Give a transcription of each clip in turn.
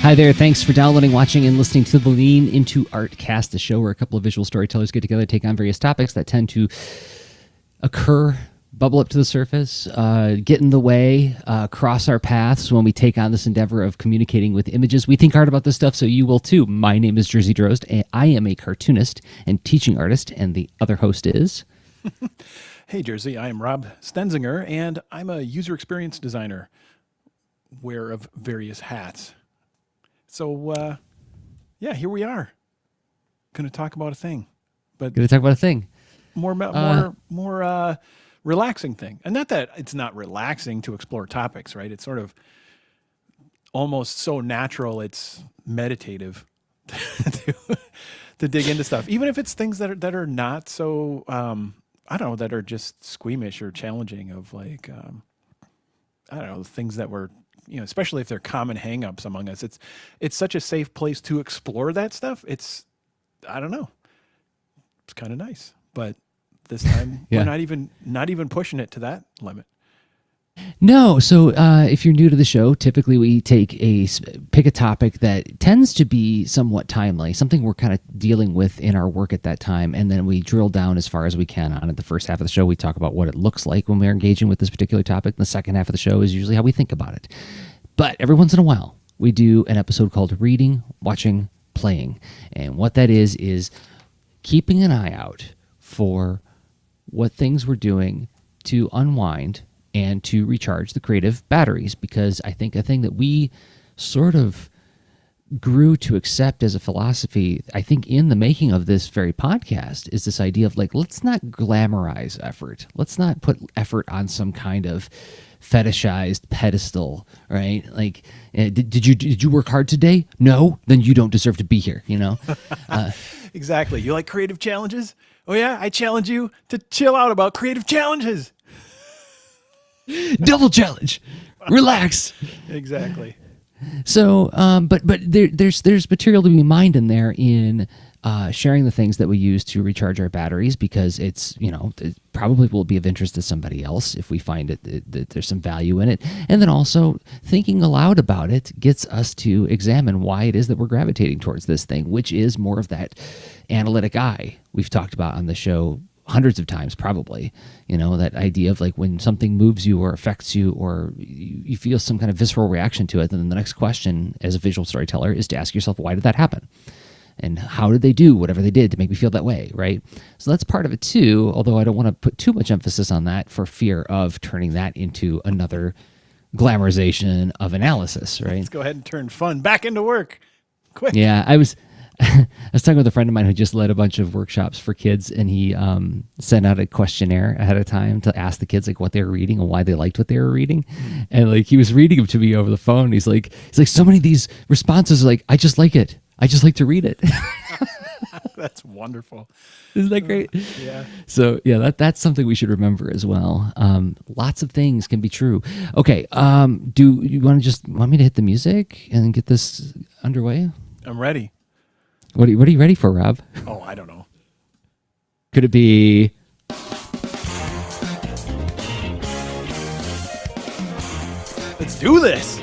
Hi there. Thanks for downloading, watching, and listening to the Lean Into Art Cast, the show where a couple of visual storytellers get together, take on various topics that tend to occur, bubble up to the surface, get in the way, cross our paths when we take on this endeavor of communicating with images. We think hard about this stuff, so you will too. My name is Jerzy Drozd, and I am a cartoonist and teaching artist, and the other host is... Hey, Jerzy, I am Rob Stenzinger, and I'm a user experience designer, wearer of various hats. So, yeah, here we are. Going to talk about a thing, but more relaxing thing. And not that it's not relaxing to explore topics, right? It's sort of almost so natural, it's meditative to dig into stuff, even if it's things that are not so I don't know, that are just squeamish or challenging, of like I don't know, things that were, you know, especially if they're common hangups among us. It's such a safe place to explore that stuff. I don't know. It's kind of nice, but this time we're not even pushing it to that limit. No. So if you're new to the show, typically we pick a topic that tends to be somewhat timely, something we're kind of dealing with in our work at that time, and then we drill down as far as we can on it. The first half of the show, we talk about what it looks like when we're engaging with this particular topic. And the second half of the show is usually how we think about it. But every once in a while, we do an episode called Reading, Watching, Playing. And what that is keeping an eye out for what things we're doing to unwind and to recharge the creative batteries, because I think a thing that we sort of grew to accept as a philosophy, I think in the making of this very podcast, is this idea of like, let's not glamorize effort. Let's not put effort on some kind of fetishized pedestal, right? Like, did you work hard today? No? Then you don't deserve to be here, you know? Exactly. You like creative challenges? Oh yeah, I challenge you to chill out about creative challenges. Double challenge. Relax. Exactly. So, but there's material to be mined in there in sharing the things that we use to recharge our batteries, because it's, you know, it probably will be of interest to somebody else if we find that there's some value in it. And then also thinking aloud about it gets us to examine why it is that we're gravitating towards this thing, which is more of that analytic eye we've talked about on the show hundreds of times, probably, you know, that idea of like when something moves you or affects you, or you feel some kind of visceral reaction to it, then the next question as a visual storyteller is to ask yourself, why did that happen? And how did they do whatever they did to make me feel that way, right? So that's part of it too, although I don't want to put too much emphasis on that for fear of turning that into another glamorization of analysis, right? Let's go ahead and turn fun back into work. Quick. Yeah, I was talking with a friend of mine who just led a bunch of workshops for kids, and he sent out a questionnaire ahead of time to ask the kids like what they were reading and why they liked what they were reading. And like he was reading them to me over the phone. He's like, so many of these responses are like, I just like it. I just like to read it. That's wonderful. Isn't that great? Yeah. So yeah, that's something we should remember as well. Lots of things can be true. Okay. Do you want me to hit the music and get this underway? I'm ready. What are you ready for, Rob? Oh, I don't know. Could it be... Let's do this.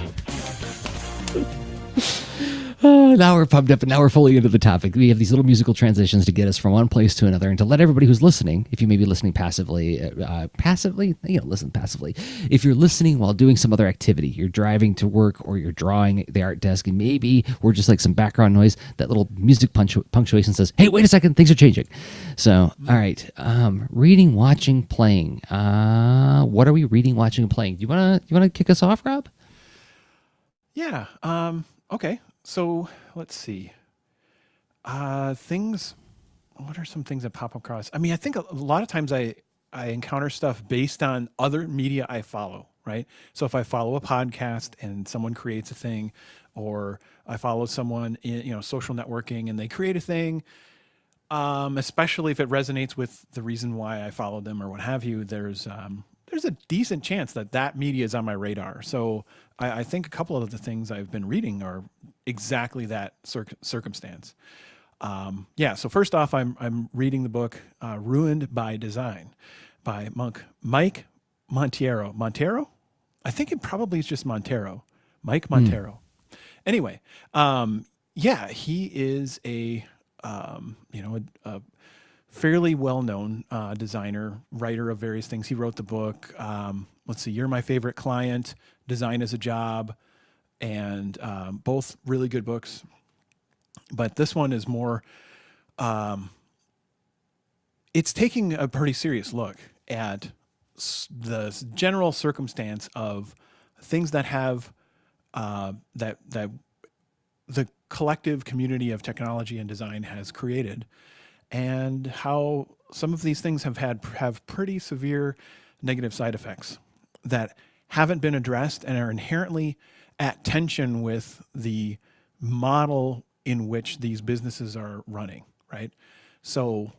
Now we're pumped up, and now we're fully into the topic. We have these little musical transitions to get us from one place to another, and to let everybody who's listening, if you may be listening passively, listen passively. If you're listening while doing some other activity, you're driving to work or you're drawing at the art desk, and maybe we're just like some background noise, that little music punctuation says, hey, wait a second, things are changing. So, all right, reading, watching, playing. What are we reading, watching, and playing? Do you wanna kick us off, Rob? Yeah. Okay. So let's see. Things. What are some things that pop across? I mean, I think a lot of times I encounter stuff based on other media I follow, right? So if I follow a podcast and someone creates a thing, or I follow someone in, you know, social networking and they create a thing, especially if it resonates with the reason why I followed them or what have you, there's a decent chance that media is on my radar. So I think a couple of the things I've been reading are exactly that circumstance. So first off, I'm reading the book Ruined by Design by Mike Monteiro. Montero? I think it probably is just Montero. Mike Montero. Anyway, yeah, he is a a fairly well-known designer, writer of various things. He wrote the book. Let's see, You're My Favorite Client, Design as a Job, and both really good books. But this one is more. It's taking a pretty serious look at the general circumstance of things that have that the collective community of technology and design has created, and how some of these things have pretty severe negative side effects that haven't been addressed and are inherently at tension with the model in which these businesses are running, right? So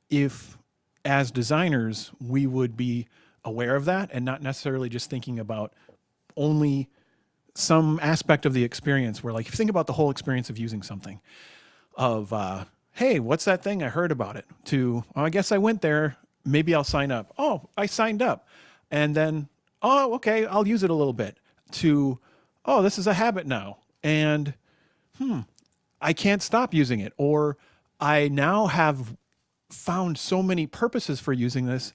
if as designers we would be aware of that and not necessarily just thinking about only some aspect of the experience, where like if you think about the whole experience of using something, of hey, what's that thing, I heard about it, to oh, I guess I went there, maybe I'll sign up, oh, I signed up, and then oh, okay, I'll use it a little bit, to oh, this is a habit now, and I can't stop using it, or I now have found so many purposes for using this.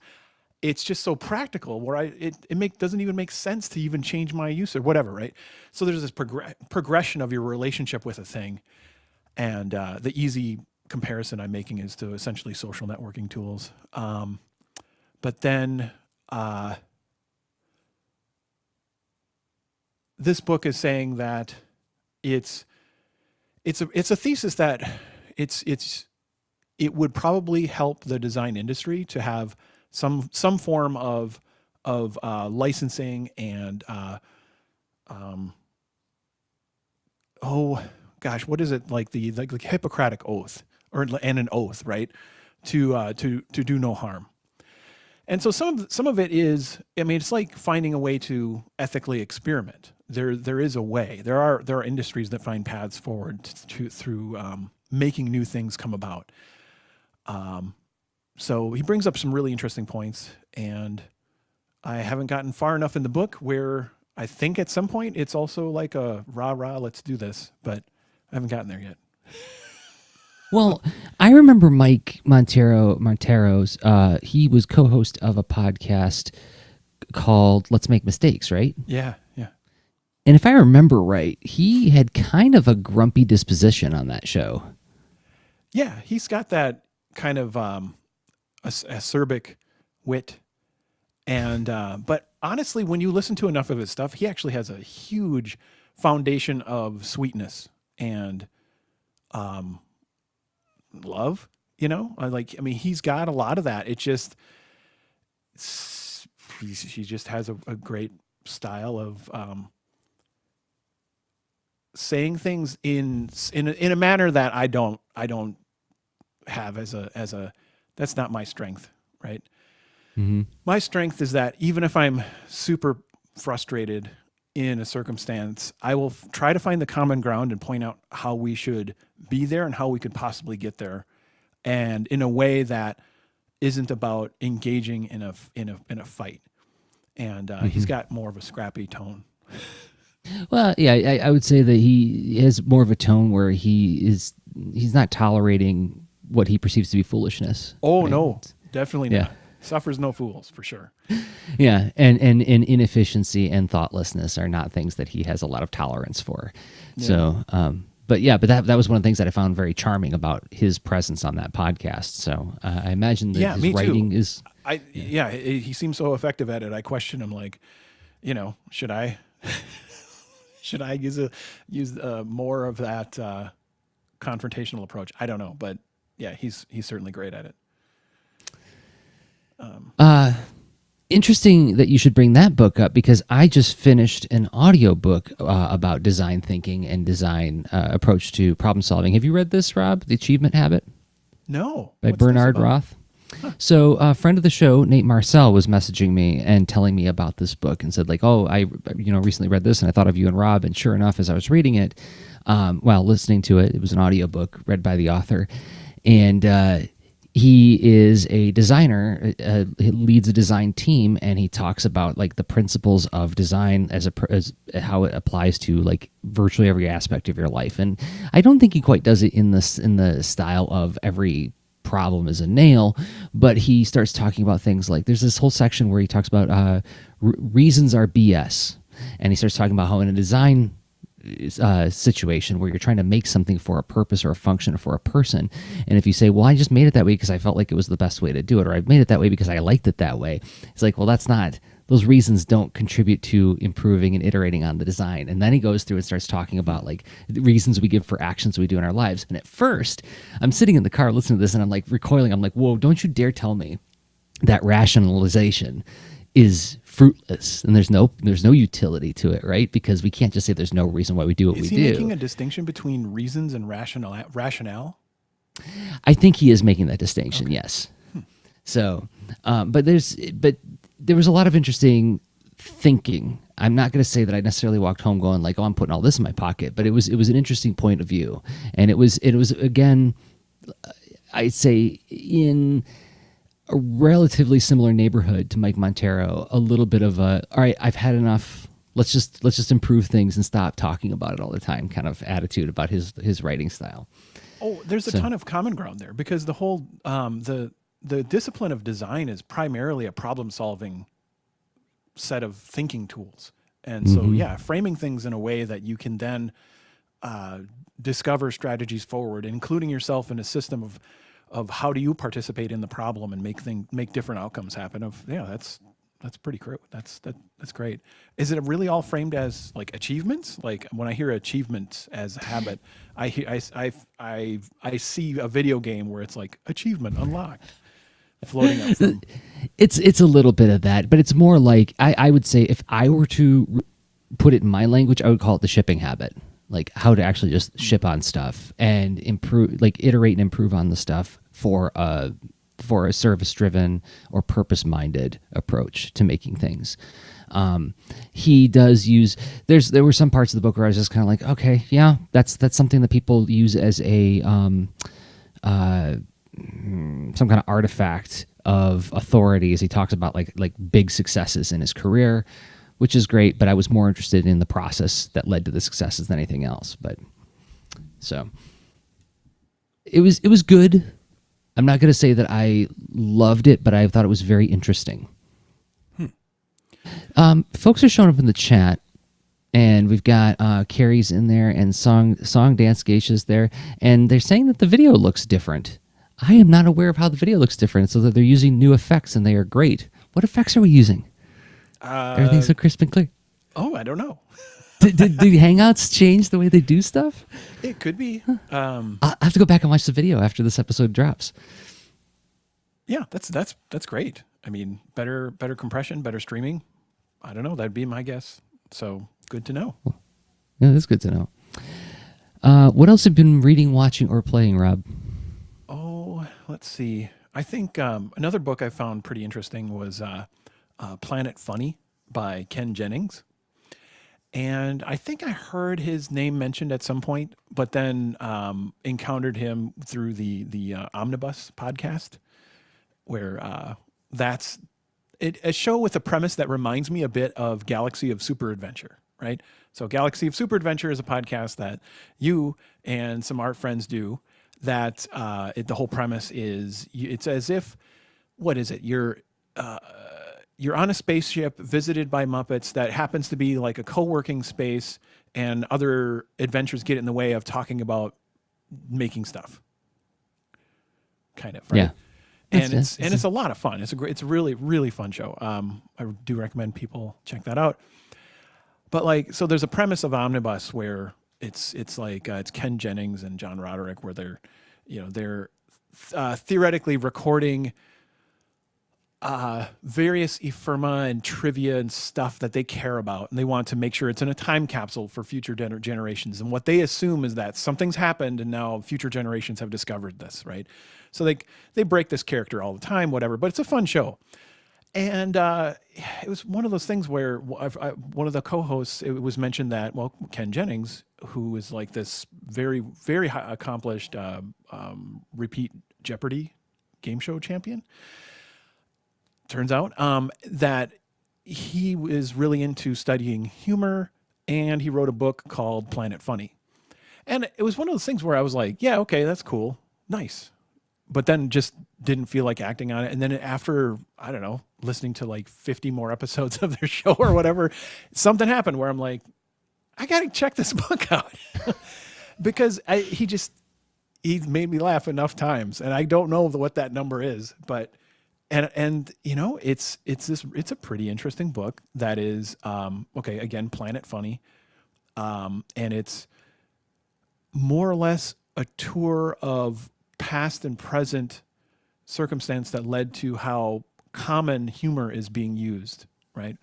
It's just so practical where it doesn't even make sense to even change my use or whatever, right? So there's this progression of your relationship with a thing. And the easy comparison I'm making is to essentially social networking tools. But then this book is saying that it's a thesis that it would probably help the design industry to have some form of licensing and oh gosh, what is it, like the Hippocratic oath, and an oath, right? To do no harm. And so some of it is, I mean, it's like finding a way to ethically experiment. There is a way. There are industries that find paths forward through making new things come about. So he brings up some really interesting points, and I haven't gotten far enough in the book where I think at some point it's also like a rah, let's do this, but I haven't gotten there yet. Well, I remember Mike Montero's, he was co-host of a podcast called Let's Make Mistakes, right? Yeah. And if I remember right, he had kind of a grumpy disposition on that show. Yeah, he's got that kind of acerbic wit. And but honestly, when you listen to enough of his stuff, he actually has a huge foundation of sweetness and love. I mean, he's got a lot of that. It just he just has a great style of saying things in a manner that I don't have as a that's not my strength, right? Mm-hmm. My strength is that even if I'm super frustrated in a circumstance, I will try to find the common ground and point out how we should be there and how we could possibly get there, and in a way that isn't about engaging in a fight. And he's got more of a scrappy tone. Well, yeah, I would say that he has more of a tone where he's not tolerating what he perceives to be foolishness. Oh, right? no, definitely not. Yeah. Suffers no fools, for sure. Yeah, and inefficiency and thoughtlessness are not things that he has a lot of tolerance for. Yeah. So, but that was one of the things that I found very charming about his presence on that podcast. So I imagine that his writing too. Is... he seems so effective at it. I question him, like, should I... Should I use more of that confrontational approach? I don't know, but yeah, he's certainly great at it. Interesting that you should bring that book up, because I just finished an audiobook about design thinking and design approach to problem solving. Have you read this, Rob? The Achievement Habit? No. By Bernard Roth. Huh. So a friend of the show, Nate Marcel, was messaging me and telling me about this book and said, like, oh, I recently read this and I thought of you and Rob. And sure enough, as I was reading it, listening to it, it was an audiobook read by the author. And he is a designer, he leads a design team, and he talks about like the principles of design as how it applies to like virtually every aspect of your life. And I don't think he quite does it in the style of every problem is a nail, but he starts talking about things like there's this whole section where he talks about reasons are BS, and he starts talking about how in a design situation where you're trying to make something for a purpose or a function or for a person, and if you say, well, I just made it that way because I felt like it was the best way to do it, or I made it that way because I liked it that way, it's like, well, that's not, those reasons don't contribute to improving and iterating on the design. And then he goes through and starts talking about like the reasons we give for actions we do in our lives. And at first I'm sitting in the car listening to this and I'm like recoiling. I'm like, whoa, don't you dare tell me that rationalization is fruitless and there's no utility to it, right? Because we can't just say there's no reason why we do what we do. Is he making a distinction between reasons and rationale? I think he is making that distinction. Okay. Yes. So, but there was a lot of interesting thinking. I'm not going to say that I necessarily walked home going like, oh, I'm putting all this in my pocket, but it was an interesting point of view, and it was again, I'd say in a relatively similar neighborhood to Mike Montero, a little bit of a, all right, I've had enough. Let's just improve things and stop talking about it all the time kind of attitude about his writing style. Oh, there's a ton of common ground there, because the whole, the discipline of design is primarily a problem solving set of thinking tools. And so, yeah, framing things in a way that you can then discover strategies forward, including yourself in a system of how do you participate in the problem and make different outcomes happen. That's pretty cool. That's great. Is it really all framed as like achievements? Like when I hear achievement as habit, I see a video game where it's like achievement unlocked, floating up from. It's a little bit of that, but it's more like I would say if I were to put it in my language, I would call it the shipping habit. Like how to actually just ship on stuff and improve, like iterate and improve on the stuff for a service-driven or purpose-minded approach to making things. He does use. There were some parts of the book where I was just kind of like, okay, yeah, that's something that people use as a some kind of artifact of authority, as he talks about like big successes in his career, which is great. But I was more interested in the process that led to the successes than anything else. But so it was good. I'm not going to say that I loved it, but I thought it was very interesting. Folks are showing up in the chat, and we've got Carrie's in there and Song Dance Geisha's there, and they're saying that the video looks different. I am not aware of how the video looks different, so that they're using new effects, and they are great. What effects are we using? Everything's so crisp and clear. Oh, I don't know. did Hangouts change the way they do stuff? It could be. I'll have to go back and watch the video after this episode drops. Yeah, that's great. I mean, better compression, better streaming. I don't know. That'd be my guess. So good to know. Yeah, that's good to know. What else have you been reading, watching, or playing, Rob? Oh, let's see. I think another book I found pretty interesting was Planet Funny by Ken Jennings. And I think I heard his name mentioned at some point, but then encountered him through the Omnibus podcast, where that's a show with a premise that reminds me a bit of Galaxy of Super Adventure, right? So Galaxy of Super Adventure is a podcast that you and some art friends do that the whole premise is it's as if, what is it? You're on a spaceship visited by Muppets that happens to be like a co-working space, and other adventures get in the way of talking about making stuff. Kind of, right? Yeah. And it's a lot of fun. It's a really, really fun show. I do recommend people check that out. But like, so there's a premise of Omnibus where it's like it's Ken Jennings and John Roderick, where they're theoretically recording various ephemera and trivia and stuff that they care about, and they want to make sure it's in a time capsule for future generations. And what they assume is that something's happened, and now future generations have discovered this, right? So they break this character all the time, whatever. But it's a fun show, and it was one of those things where one of the co-hosts, it was mentioned that, well, Ken Jennings, who is like this very, very high accomplished repeat Jeopardy game show champion. Turns out that he was really into studying humor, and he wrote a book called Planet Funny. And it was one of those things where I was like, yeah, okay, that's cool. Nice. But then just didn't feel like acting on it. And then after, I don't know, listening to like 50 more episodes of their show or whatever, something happened where I'm like, I got to check this book out. Because he made me laugh enough times. And I don't know what that number is, but and you know, it's a pretty interesting book that is okay, again, Planet Funny. And it's more or less a tour of past and present circumstance that led to how common humor is being used, right?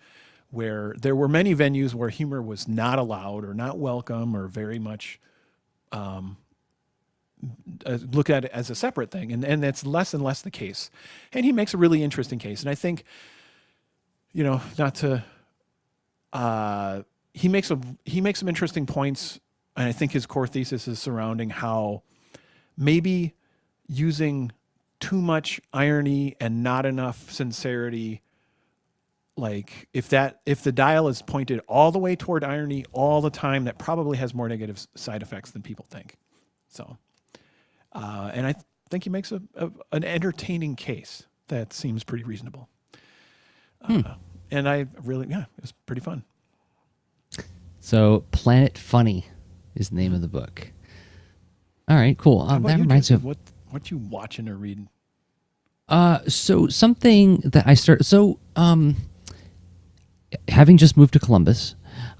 Where there were many venues where humor was not allowed or not welcome or very much look at it as a separate thing. And that's less and less the case. And he makes a really interesting case. And I think, you know, not to, he makes some interesting points. And I think his core thesis is surrounding how maybe using too much irony and not enough sincerity, like if the dial is pointed all the way toward irony all the time, that probably has more negative side effects than people think. So, and I think he makes an entertaining case that seems pretty reasonable. And I really, it was pretty fun. So Planet Funny is the name of the book. All right, cool. That reminds me of what you watching or reading. So something that I started. So having just moved to Columbus,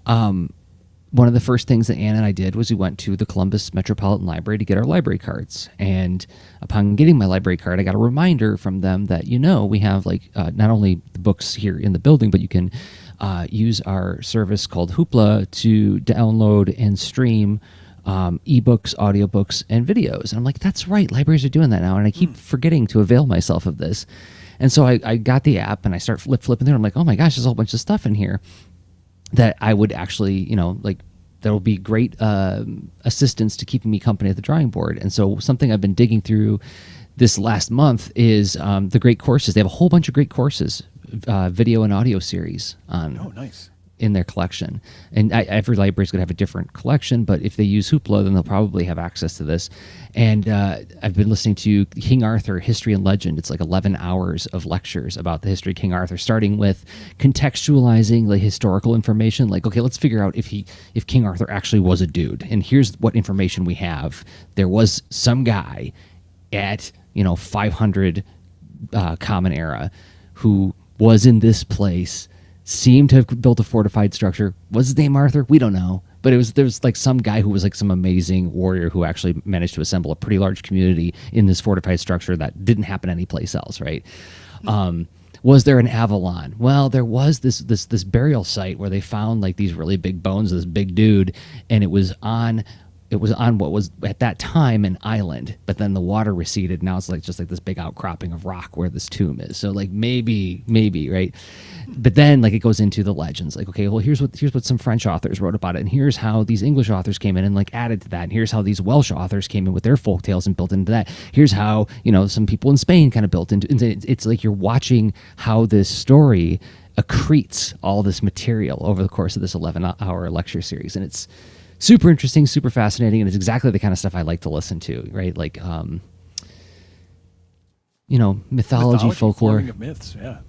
one of the first things that Anna and I did was we went to the Columbus Metropolitan Library to get our library cards. And upon getting my library card, I got a reminder from them that, you know, we have like not only the books here in the building, but you can use our service called Hoopla to download and stream ebooks, audiobooks, and videos. And I'm like, that's right, libraries are doing that now. And I keep forgetting to avail myself of this. And so I got the app and I start flipping through. I'm like, oh my gosh, there's a whole bunch of stuff in here that I would actually, you know, like there will be great assistance to keeping me company at the drawing board. And so something I've been digging through this last month is the great courses. They have a whole bunch of great courses, video and audio series on. Oh, nice. In their collection. And every library is going to have a different collection, but if they use Hoopla, then they'll probably have access to this. And I've been listening to King Arthur, History and Legend. It's like 11 hours of lectures about the history of King Arthur, starting with contextualizing the historical information. Like, okay, let's figure out if King Arthur actually was a dude. And here's what information we have. There was some guy at, 500 Common Era who was in this place, seemed to have built a fortified structure. Was his name Arthur? We don't know. But there was like some guy who was like some amazing warrior who actually managed to assemble a pretty large community in this fortified structure that didn't happen anyplace else, right? Was there an Avalon? Well, there was this burial site where they found like these really big bones of this big dude, and it was on what was at that time an island, but then the water receded. Now it's like just like this big outcropping of rock where this tomb is. So like maybe, right? But then like it goes into the legends. Like, okay, well here's what some French authors wrote about it, and here's how these English authors came in and like added to that, and here's how these Welsh authors came in with their folk tales and built into that. Here's how some people in Spain kind of built into. It's like you're watching how this story accretes all this material over the course of this 11-hour lecture series, and it's super interesting, super fascinating, and it's exactly the kind of stuff I like to listen to, right? Like, mythology, folklore, forming of myths, yeah.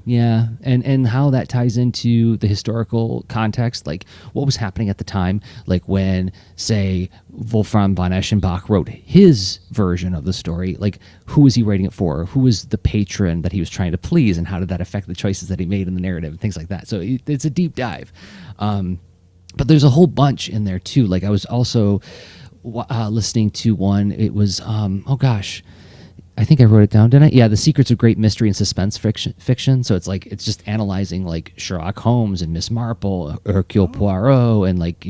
Yeah, and how that ties into the historical context, like what was happening at the time, like when, say, Wolfram von Eschenbach wrote his version of the story, like who was he writing it for? Who was the patron that he was trying to please, and how did that affect the choices that he made in the narrative and things like that? So it's a deep dive. But there's a whole bunch in there too. Like I was also listening to one. It was I think I wrote it down, didn't I? Yeah, The Secrets of Great Mystery and Suspense Fiction. So it's just analyzing like Sherlock Holmes and Miss Marple, Hercule Poirot, and like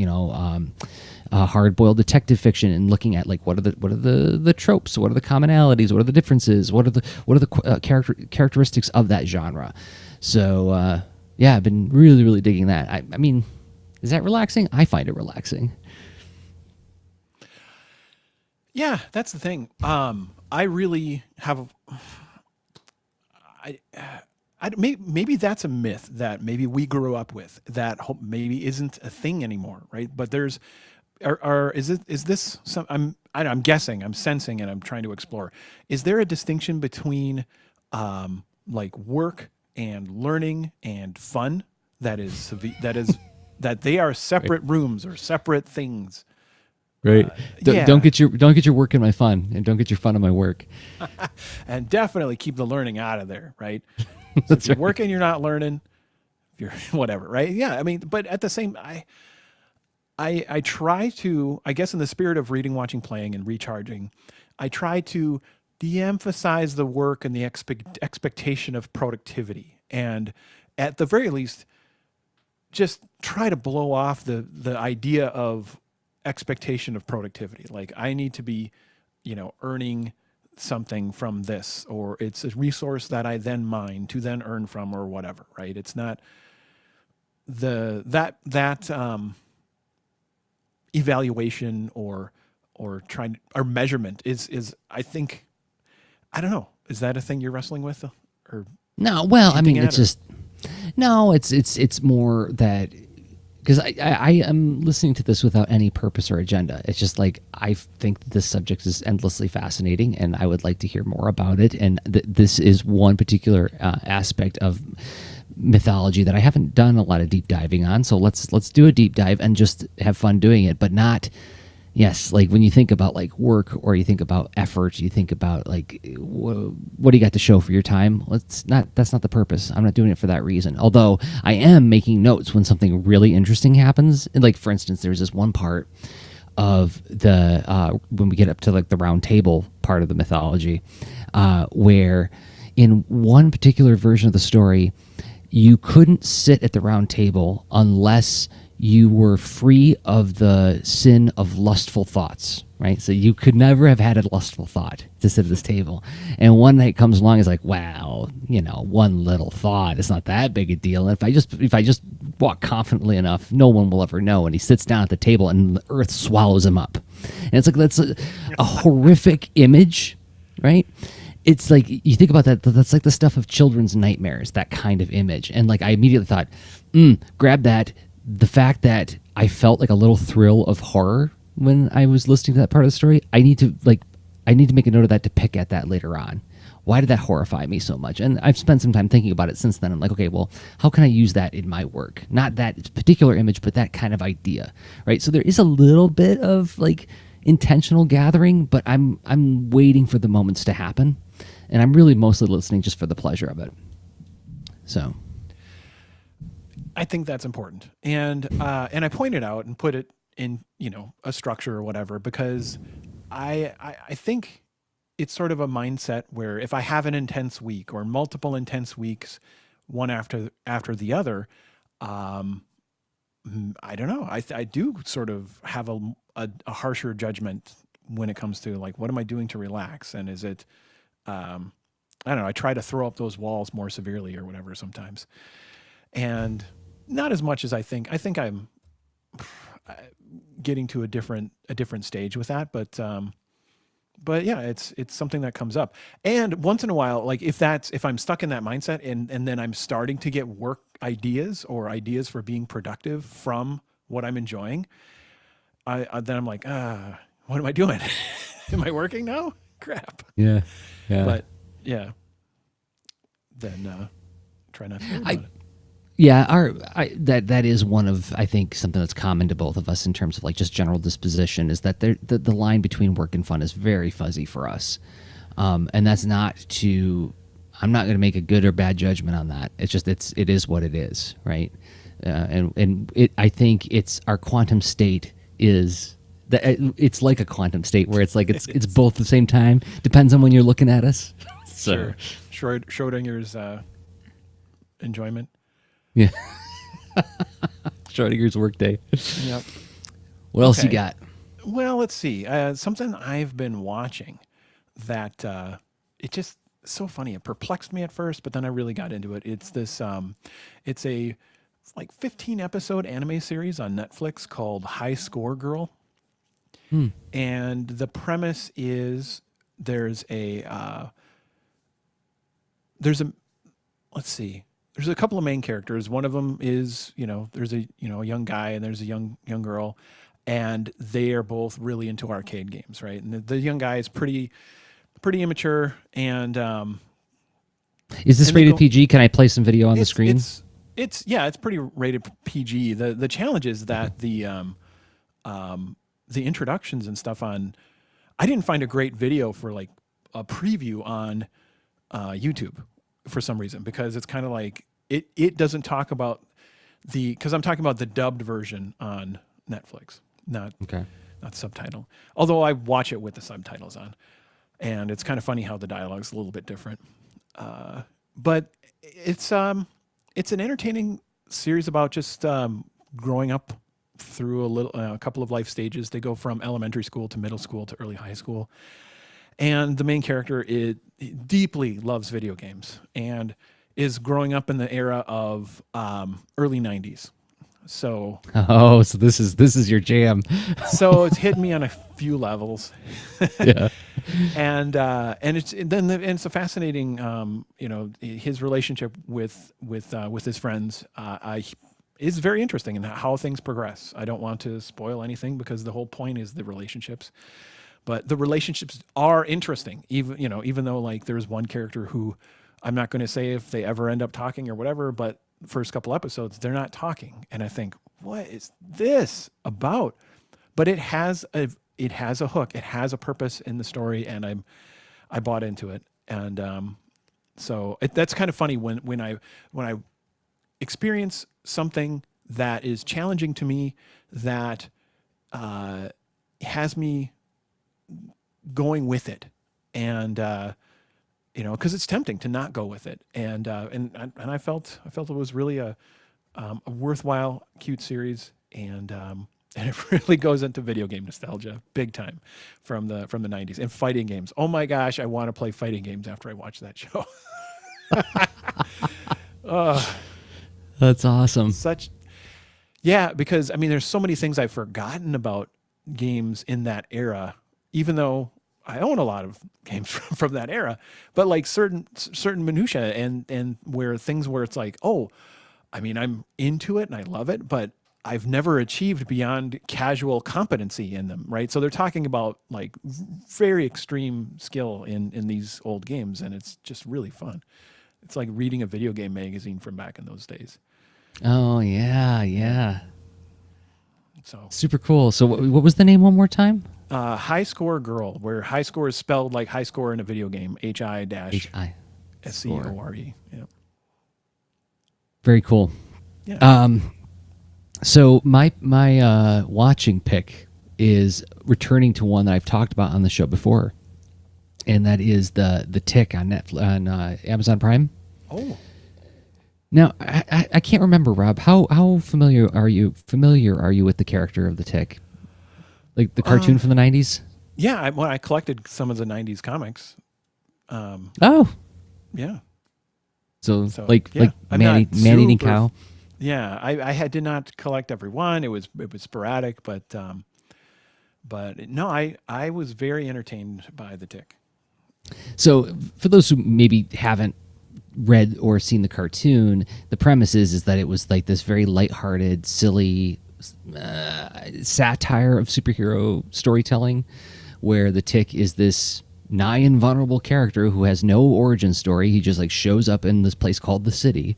hard-boiled detective fiction, and looking at like what are the tropes, what are the commonalities, what are the differences, what are the characteristics of that genre. So I've been really, really digging that. I mean. Is that relaxing? I find it relaxing. Yeah, that's the thing. I really have. I, maybe that's a myth that maybe we grew up with that maybe isn't a thing anymore, right? But there's, is this some? I'm guessing, I'm sensing, and I'm trying to explore. Is there a distinction between, like work and learning and fun that they are Right. separate rooms or separate things? Right. Don't Yeah, get your work in my fun, and don't get your fun in my work. and definitely keep the learning out of there, right? So if That's you're right. working, you're not learning. If you're whatever, right? Yeah, I mean, but at the same, I try to, I guess, in the spirit of reading, watching, playing, and recharging, I try to de-emphasize the work and the expectation of productivity, and at the very least, just try to blow off the idea of expectation of productivity. Like I need to be, earning something from this, or it's a resource that I then mine to then earn from, or whatever. Right? It's not that evaluation or trying or measurement is I think, I don't know, is that a thing you're wrestling with or No, well, I hinting mean, at it's or just no, it's more that because I am listening to this without any purpose or agenda. It's just like I think that this subject is endlessly fascinating, and I would like to hear more about it. And this is one particular aspect of mythology that I haven't done a lot of deep diving on. So let's do a deep dive and just have fun doing it, but not. Yes, like when you think about like work or you think about effort, you think about like what do you got to show for your time? Let's not. That's not the purpose. I'm not doing it for that reason. Although I am making notes when something really interesting happens. And like for instance, there's this one part of the when we get up to like the round table part of the mythology, where in one particular version of the story, you couldn't sit at the round table unless you were free of the sin of lustful thoughts, right? So you could never have had a lustful thought to sit at this table. And one night comes along, is like, wow, one little thought, it's not that big a deal. And if I just walk confidently enough, no one will ever know. And he sits down at the table, and the earth swallows him up. And it's like that's a horrific image, right? It's like you think about that's like the stuff of children's nightmares, that kind of image. And like I immediately thought, grab that. The fact that I felt like a little thrill of horror when I was listening to that part of the story, I need to make a note of that to pick at that later on. Why did that horrify me so much? And I've spent some time thinking about it since then. I'm like, okay, well, how can I use that in my work? Not that particular image, but that kind of idea, right? So there is a little bit of like intentional gathering, but I'm waiting for the moments to happen, and I'm really mostly listening just for the pleasure of it. So. I think that's important, and I pointed out and put it in a structure or whatever because I think it's sort of a mindset where if I have an intense week or multiple intense weeks, one after the other, I don't know. I do sort of have a harsher judgment when it comes to like what am I doing to relax, and is it I don't know. I try to throw up those walls more severely or whatever sometimes, and not as much as I think. I think I'm getting to a different stage with that, but yeah, it's something that comes up. And once in a while, like if I'm stuck in that mindset and then I'm starting to get work ideas or ideas for being productive from what I'm enjoying, then I'm like, what am I doing? Am I working now? Crap. Yeah. Yeah. But yeah, then try not to worry I about it. Yeah, that is one of I think something that's common to both of us in terms of like just general disposition is that the line between work and fun is very fuzzy for us, and that's not to I'm not going to make a good or bad judgment on that. It's just it is what it is, right? And I think it's our quantum state is that it's like a quantum state where it's like it's both at the same time. Depends on when you're looking at us. So Sure. Schrodinger's enjoyment. yeah, Schrodinger's workday. Yep. What else you Okay. got? Well, let's see. Something I've been watching that it just so funny. It perplexed me at first, but then I really got into it. It's this. It's a like 15 episode anime series on Netflix called High Score Girl, Hmm. and the premise is there's there's a let's see. There's a couple of main characters. One of them is, there's a young guy and there's a young girl, and they are both really into arcade games, right? And the young guy is pretty immature, and is this rated PG? Can I play some video on the screen? It's pretty rated PG. The challenge is that the introductions and stuff on, I didn't find a great video for like a preview on YouTube for some reason, because it's kind of like it doesn't talk about because I'm talking about the dubbed version on Netflix, not subtitle. Although I watch it with the subtitles on, and it's kind of funny how the dialogue's a little bit different. But it's an entertaining series about just growing up through a couple of life stages. They go from elementary school to middle school to early high school. And the main character deeply loves video games and is growing up in the era of early 90s. So so this is your jam. So it's hit me on a few levels. Yeah. And it's a fascinating his relationship with his friends is very interesting, and how things progress. I don't want to spoil anything because the whole point is the relationships. But the relationships are interesting, even though like there's one character who I'm not going to say if they ever end up talking or whatever, but the first couple episodes, they're not talking. And I think, what is this about? But it has a hook. It has a purpose in the story, and I bought into it. And so that's kind of funny when I experience something that is challenging to me, that has me going with it, and because it's tempting to not go with it, and I felt it was really a worthwhile, cute series, and it really goes into video game nostalgia big time from the 90s, and fighting games. Oh my gosh, I want to play fighting games after I watch that show. That's awesome. Because I mean, there's so many things I've forgotten about games in that era, even though I own a lot of games from that era, but like certain minutia and where it's like, oh, I mean, I'm into it and I love it, but I've never achieved beyond casual competency in them, right? So they're talking about like very extreme skill in these old games, and it's just really fun. It's like reading a video game magazine from back in those days. Oh yeah. So super cool. So what was the name one more time? High Score Girl, where high score is spelled like high score in a video game, HI-SCORE. Yeah. Very cool. Yeah. So my watching pick is returning to one that I've talked about on the show before, and that is the Tick on Amazon Prime. Oh. Now I can't remember, Rob. How familiar are you with the character of the Tick? Like the cartoon from the 90s? Yeah, I collected some of the 90s comics. Oh. Yeah. So like man-eating cow? Yeah, I did not collect every one. It was sporadic, but no, I was very entertained by the Tick. So for those who maybe haven't read or seen the cartoon, the premise is that it was like this very lighthearted, silly satire of superhero storytelling, where the Tick is this nigh invulnerable character who has no origin story. He just like shows up in this place called the City,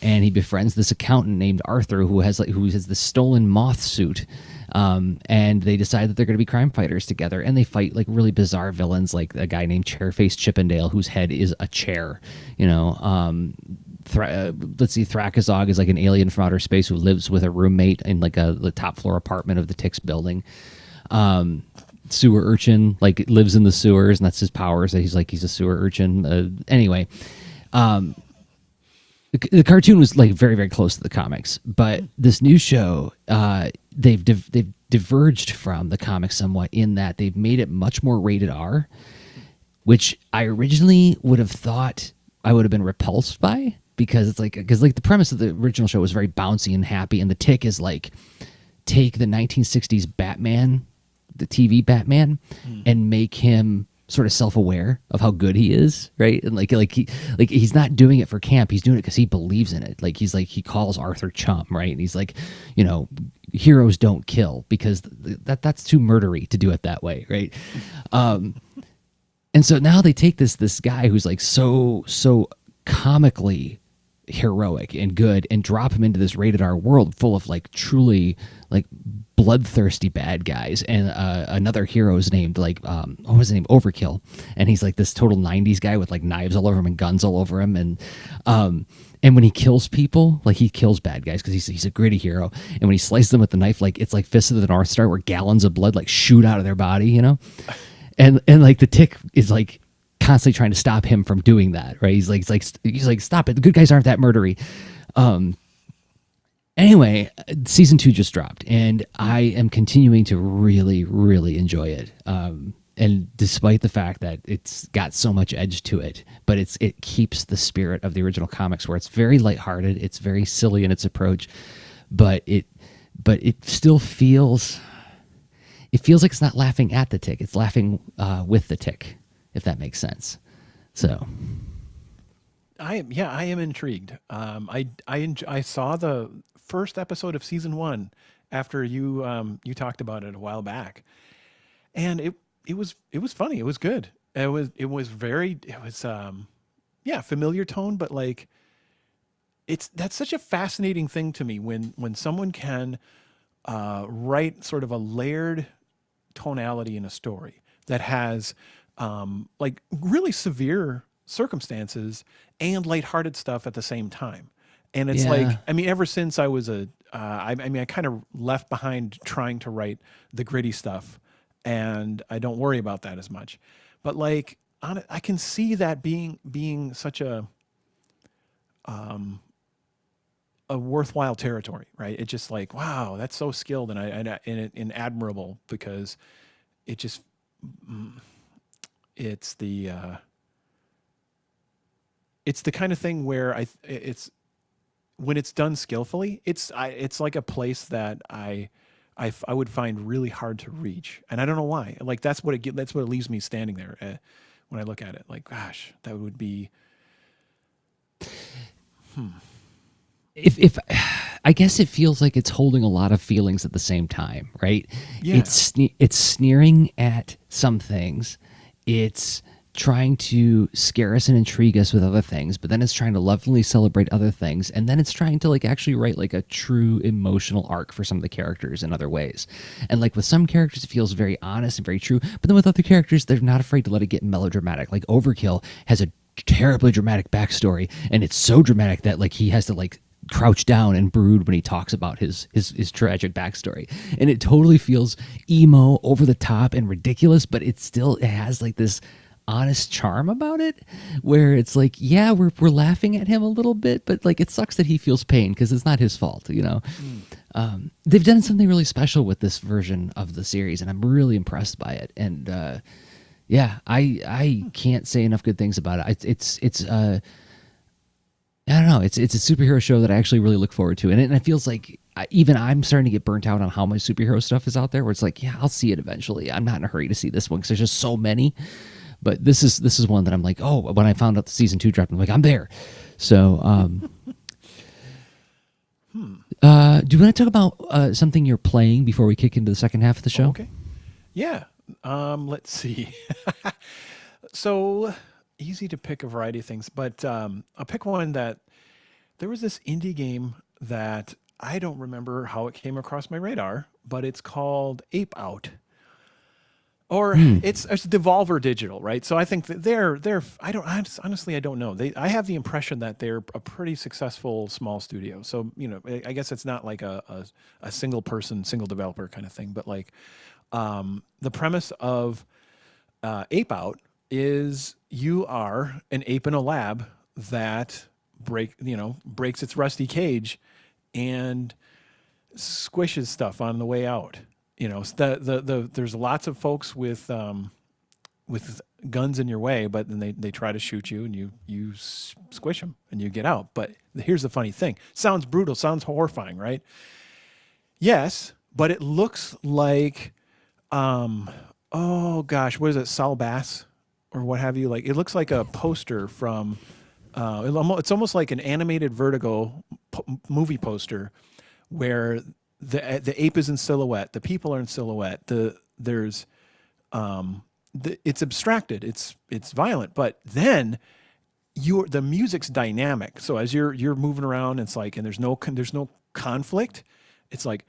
and he befriends this accountant named Arthur who has this stolen moth suit, and they decide that they're going to be crime fighters together, and they fight like really bizarre villains, like a guy named Chairface Chippendale whose head is a chair. Let's see, Thrakazog is like an alien from outer space who lives with a roommate in like the top floor apartment of the Tick's building. Sewer urchin like lives in the sewers, and that's his powers, that he's a sewer urchin. Anyway, the cartoon was like very, very close to the comics, but this new show, they've diverged from the comics somewhat in that they've made it much more rated R, which I originally would have thought I would have been repulsed by, because the premise of the original show was very bouncy and happy, and the Tick is like, take the 1960s Batman, the TV Batman, and make him sort of self-aware of how good he is, right? And he's not doing it for camp. He's doing it because he believes in it. Like he calls Arthur chum, right? And he's like, heroes don't kill because that's too murdery to do it that way, right? And so now they take this guy who's like so comically heroic and good and drop him into this rated R world full of like truly like bloodthirsty bad guys, and another hero is named like what was his name, Overkill, and he's like this total 90s guy with like knives all over him and guns all over him, and when he kills people, like he kills bad guys because he's a gritty hero, and when he slices them with the knife, like it's like Fist of the North Star where gallons of blood like shoot out of their body, and like the Tick is like constantly trying to stop him from doing that, right? He's like stop it, the good guys aren't that murdery. Anyway, season 2 just dropped, and I am continuing to really, really enjoy it. And despite the fact that it's got so much edge to it, but it keeps the spirit of the original comics, where it's very lighthearted, it's very silly in its approach, but it still feels like it's not laughing at the Tick; it's laughing with the Tick, if that makes sense. So. I am intrigued. I saw the first episode of season 1 after you talked about it a while back, and it was funny. It was good. It was familiar tone, but like that's such a fascinating thing to me when someone can write sort of a layered tonality in a story that has like really severe circumstances and lighthearted stuff at the same time. And it's like, I mean, ever since I was I kind of left behind trying to write the gritty stuff, and I don't worry about that as much. But like, I can see that being such a worthwhile territory, right? It's just like, wow, that's so skilled and admirable, because it just it's the kind of thing where it's when it's done skillfully, it's like a place that I would find really hard to reach, and I don't know why. Like that's what it leaves me standing there when I look at it. Like, gosh, that would be. If I guess it feels like it's holding a lot of feelings at the same time, right? Yeah. It's sneering at some things. It's trying to scare us and intrigue us with other things, but then it's trying to lovingly celebrate other things, and then it's trying to like actually write like a true emotional arc for some of the characters in other ways. And like with some characters it feels very honest and very true, but then with other characters they're not afraid to let it get melodramatic. Like Overkill has a terribly dramatic backstory, and it's so dramatic that like he has to like crouch down and brood when he talks about his tragic backstory, and it totally feels emo, over the top, and ridiculous, but it has like this honest charm about it, where it's like, yeah, we're laughing at him a little bit, but like it sucks that he feels pain because it's not his fault, They've done something really special with this version of the series, and I'm really impressed by it. And I can't say enough good things about it. It's I don't know. It's a superhero show that I actually really look forward to, and it feels like even I'm starting to get burnt out on how much superhero stuff is out there. Where it's like, yeah, I'll see it eventually. I'm not in a hurry to see this one because there's just so many. But this is one that I'm like, oh, when I found out the season 2 dropped, I'm like, I'm there. So, do you want to talk about something you're playing before we kick into the second half of the show? Okay. Yeah. Let's see. So easy to pick a variety of things, but I'll pick one that there was this indie game that I don't remember how it came across my radar, but it's called Ape Out. Or it's Devolver Digital, right? So I think that honestly, I don't know. I have the impression that they're a pretty successful small studio. So, I guess it's not like a single person, single developer kind of thing, but like the premise of Ape Out is you are an ape in a lab that breaks its rusty cage and squishes stuff on the way out. There's lots of folks with guns in your way, but then they try to shoot you, and you squish them and you get out. But here's the funny thing: sounds brutal, sounds horrifying, right? Yes, but it looks like, oh gosh, what is it? Saul Bass or what have you. Like it looks like a poster from. It's almost like an animated Vertigo movie poster, where the ape is in silhouette, the people are in silhouette. It's abstracted, it's violent, but then the music's dynamic. So as you're moving around, it's like, and there's no conflict. It's like,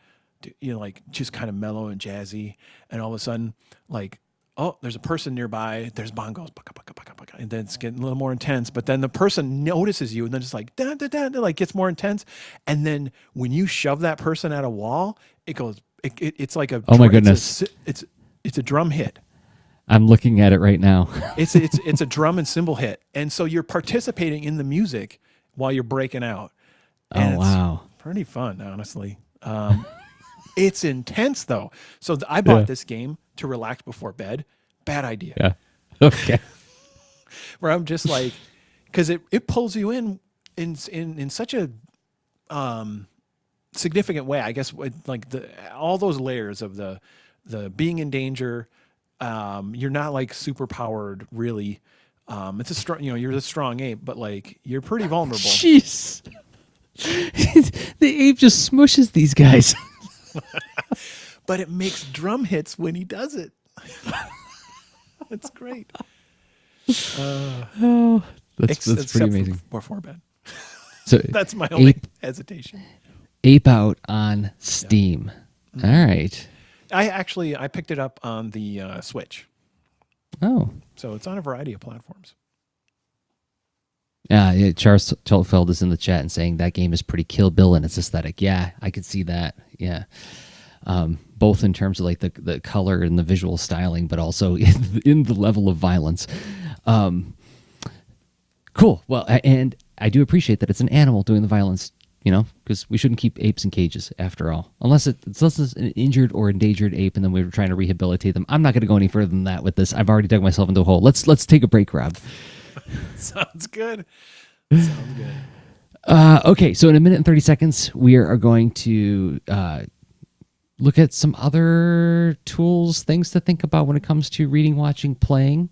like just kind of mellow and jazzy, and all of a sudden, like, oh, there's a person nearby. There's bongos, baka, baka, baka, baka, and then it's getting a little more intense. But then the person notices you, and then it's like da da da, like gets more intense. And then when you shove that person at a wall, it goes. It's like a. Oh my goodness! It's a drum hit. I'm looking at it right now. It's a drum and cymbal hit, and so you're participating in the music while you're breaking out. And wow! It's pretty fun, honestly. It's intense though. So I bought this game to relax before bed. Bad idea. Yeah. Okay. Where I'm just like, because it pulls you in such a significant way. I guess like all those layers of the being in danger. You're not like super powered really. It's a strong, you're the strong ape, but like you're pretty vulnerable. Jeez. The ape just smushes these guys. But it makes drum hits when he does it. It's great. That's pretty amazing. Before bed. So that's my only hesitation. Ape Out on Steam. Yeah. All right. I picked it up on the Switch. Oh. So it's on a variety of platforms. Yeah, Charles Tolfeld is in the chat and saying that game is pretty Kill Bill in its aesthetic. Yeah, I could see that. Yeah. Both in terms of like the color and the visual styling, but also in the level of violence. Cool. Well, and I do appreciate that it's an animal doing the violence, because we shouldn't keep apes in cages after all, unless it's an injured or endangered ape, and then we were trying to rehabilitate them. I'm not going to go any further than that with this. I've already dug myself into a hole. Let's take a break, Rob. Sounds good. Sounds good. Okay, so in a minute and 30 seconds, we are going to look at some other tools, things to think about when it comes to reading, watching, playing.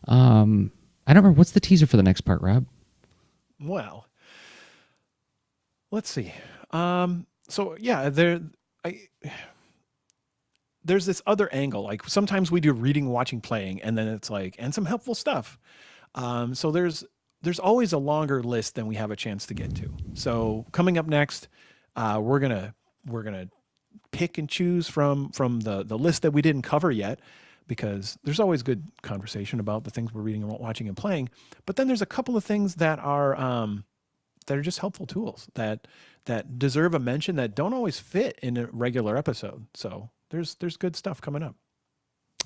I don't remember. What's the teaser for the next part, Rob? Well, let's see. So yeah, there's this other angle. Like sometimes we do reading, watching, playing, and then it's like, and some helpful stuff. So there's always a longer list than we have a chance to get to. So coming up next, we're gonna pick and choose from the list that we didn't cover yet, because there's always good conversation about the things we're reading and watching and playing. But then there's a couple of things that are just helpful tools that deserve a mention that don't always fit in a regular episode. So there's good stuff coming up.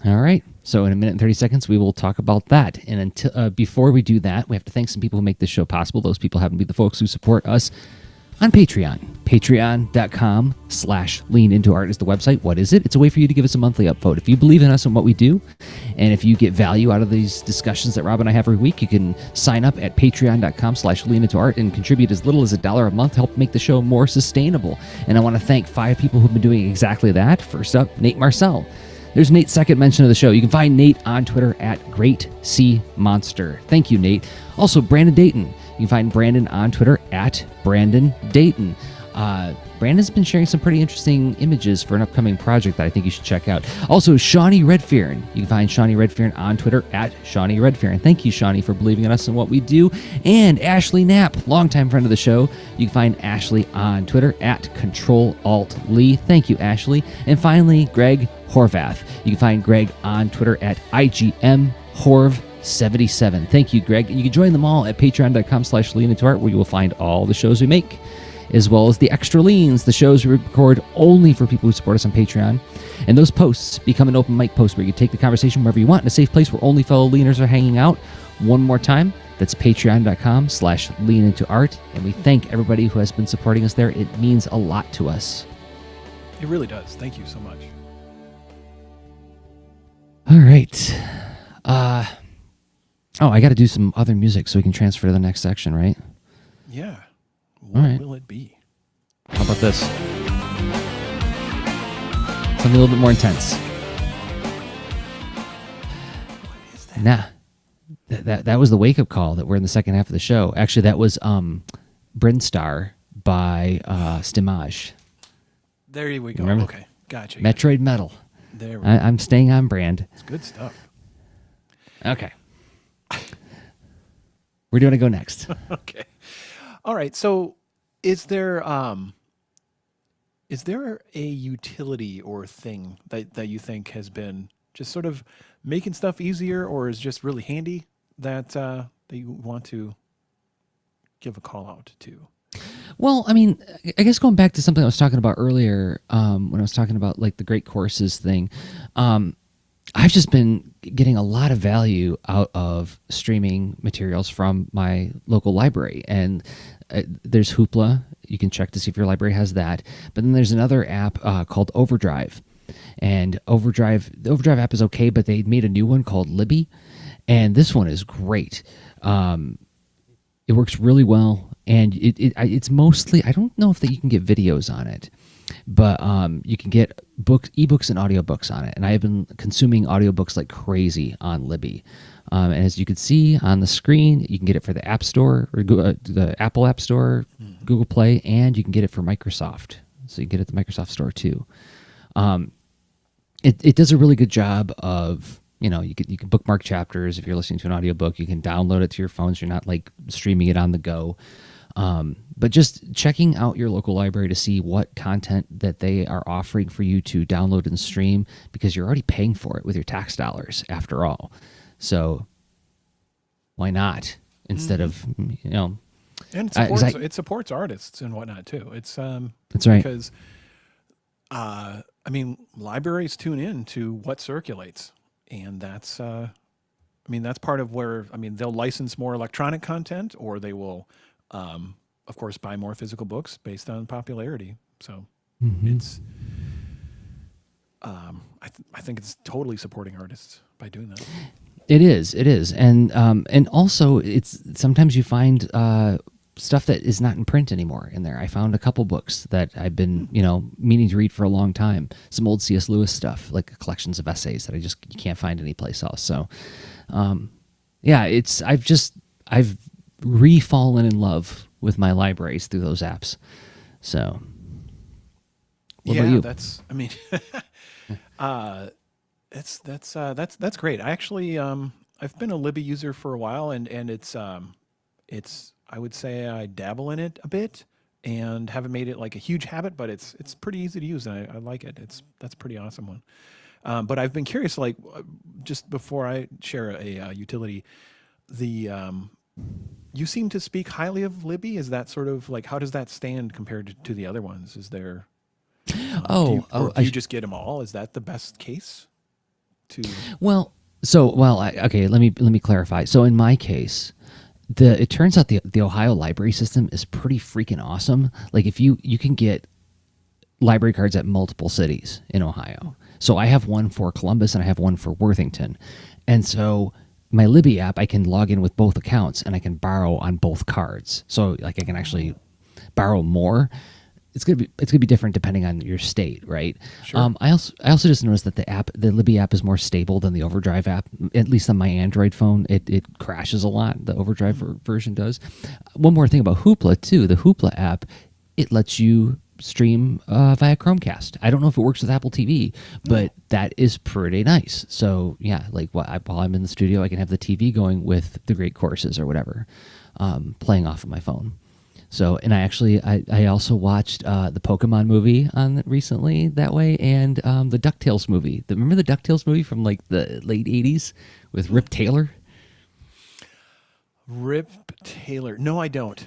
All right. So in a minute and 30 seconds, we will talk about that. And until before we do that, we have to thank some people who make this show possible. Those people happen to be the folks who support us on Patreon. Patreon.com/leanintoart is the website. What is it? It's a way for you to give us a monthly upvote. If you believe in us and what we do, and if you get value out of these discussions that Rob and I have every week, you can sign up at patreon.com/leanintoart and contribute as little as $1 a month to help make the show more sustainable. And I want to thank 5 people who've been doing exactly that. First up, Nate Marcel. There's Nate's second mention of the show. You can find Nate on Twitter at Great Sea Monster. Thank you, Nate. Also, Brandon Dayton. You can find Brandon on Twitter at Brandon Dayton. Brandon's been sharing some pretty interesting images for an upcoming project that I think you should check out. Also, Shawnee Redfearn. You can find Shawnee Redfearn on Twitter at Shawnee Redfearn. Thank you, Shawnee, for believing in us and what we do. And Ashley Knapp, longtime friend of the show. You can find Ashley on Twitter at Control-Alt-Lee. Thank you, Ashley. And finally, Greg Horvath. You can find Greg on Twitter at IGMHorv77. Thank you, Greg. And you can join them all at patreon.com/leanintoart, where you will find all the shows we make, as well as the extra leans, the shows we record only for people who support us on Patreon. And those posts become an open mic post where you can take the conversation wherever you want in a safe place where only fellow leaners are hanging out. One more time, that's patreon.com/leanintoart. And we thank everybody who has been supporting us there. It means a lot to us. It really does. Thank you so much. All right. I got to do some other music so we can transfer to the next section, right? Yeah. What will it be? How about this? Something a little bit more intense. What is that? Nah. That was the wake up call that we're in the second half of the show. Actually, that was Brinstar by Stimage. There we go. Remember? Okay, gotcha. Metroid Metal. There we go. I'm staying on brand. It's good stuff. Okay. Where do you want to go next? Okay. All right. So, is there a utility or thing that you think has been just sort of making stuff easier, or is just really handy that that you want to give a call out to? Well, I mean, I guess going back to something I was talking about earlier, when I was talking about like the great courses thing, I've just been getting a lot of value out of streaming materials from my local library. And there's Hoopla. You can check to see if your library has that. But then there's another app called Overdrive. And the Overdrive app is okay, but they made a new one called Libby. And this one is great. It works really well. And it's mostly, I don't know if that you can get videos on it, but you can get ebooks and audiobooks on it. And I have been consuming audiobooks like crazy on Libby. And as you can see on the screen, you can get it for the App Store, or the Apple App Store, Google Play, and you can get it for Microsoft. So you can get it at the Microsoft Store too. It does a really good job of, you can bookmark chapters. If you're listening to an audiobook, you can download it to your phone so you're not like streaming it on the go. But just checking out your local library to see what content that they are offering for you to download and stream, because you're already paying for it with your tax dollars after all. So why not, instead of, And it supports artists and whatnot too. It's that's right. Because I mean, libraries tune in to what circulates, and that's that's part of where, they'll license more electronic content, or they will of course buy more physical books based on popularity. So it's I think it's totally supporting artists by doing that. It is, and also it's sometimes you find stuff that is not in print anymore in there. I found a couple books that I've been meaning to read for a long time. Some old C.S. Lewis stuff, like collections of essays that you can't find anyplace else. So, I've re-fallen in love with my libraries through those apps. So, what about you? That's great. I actually I've been a Libby user for a while, and it's I would say I dabble in it a bit and haven't made it like a huge habit, but it's pretty easy to use, and I like it. That's a pretty awesome one. But I've been curious, like, just before I share a utility, you seem to speak highly of Libby. Is that sort of like, how does that stand compared to the other ones? Is there do you just get them all? Is that the best case? Okay, let me clarify. So in my case, it turns out the Ohio library system is pretty freaking awesome. Like, if you can get library cards at multiple cities in Ohio. So I have one for Columbus and I have one for Worthington. And so my Libby app, I can log in with both accounts and I can borrow on both cards. So like I can actually borrow more. It's gonna be different depending on your state, right? Sure. I also just noticed that the Libby app is more stable than the Overdrive app. At least on my Android phone, it crashes a lot. The Overdrive version does. One more thing about Hoopla too. The Hoopla app, it lets you stream via Chromecast. I don't know if it works with Apple TV, but that is pretty nice. So yeah, like while I'm in the studio, I can have the TV going with the great courses or whatever, playing off of my phone. So, and I also watched the Pokemon movie on recently that way, and the DuckTales movie. Remember the DuckTales movie from like the late 80s with Rip Taylor? Rip Taylor. No, I don't.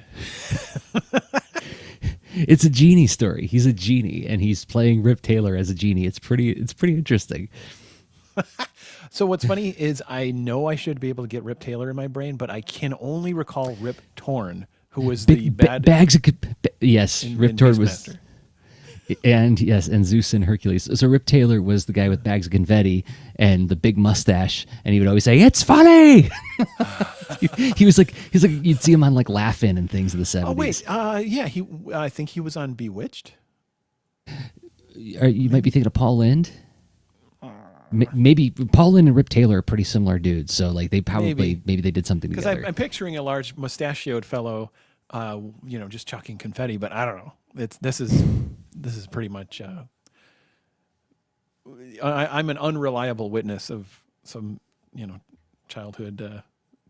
It's a genie story. He's a genie, and he's playing Rip Taylor as a genie. It's pretty interesting. So what's funny is I know I should be able to get Rip Taylor in my brain, but I can only recall Rip Torn, who was the bad bags of yes. Rip Torn was, and Zeus and Hercules. So Rip Taylor was the guy with bags of confetti and the big mustache, and he would always say, "It's funny." he was like you'd see him on like Laugh-In and things in the 70s. Oh wait, I think he was on Bewitched. You might be thinking of Paul Lynde. Maybe Paul Lynde and Rip Taylor are pretty similar dudes, so like they Maybe. maybe they did something Because together. I'm picturing a large mustachioed fellow, just chucking confetti, but I don't know. This is pretty much. I'm an unreliable witness of some, childhood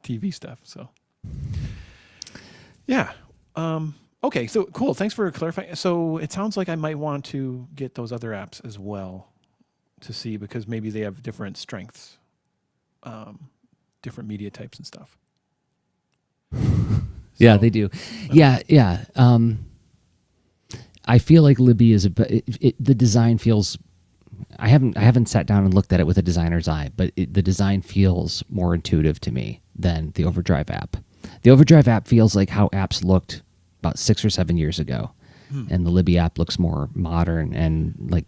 TV stuff. So, yeah. Okay. So cool. Thanks for clarifying. So it sounds like I might want to get those other apps as well to see, because maybe they have different strengths, different media types and stuff. Yeah, they do. Yeah, yeah. I feel like Libby is the design feels. I haven't sat down and looked at it with a designer's eye, but the design feels more intuitive to me than the Overdrive app. The Overdrive app feels like how apps looked about 6 or 7 years ago, and the Libby app looks more modern and like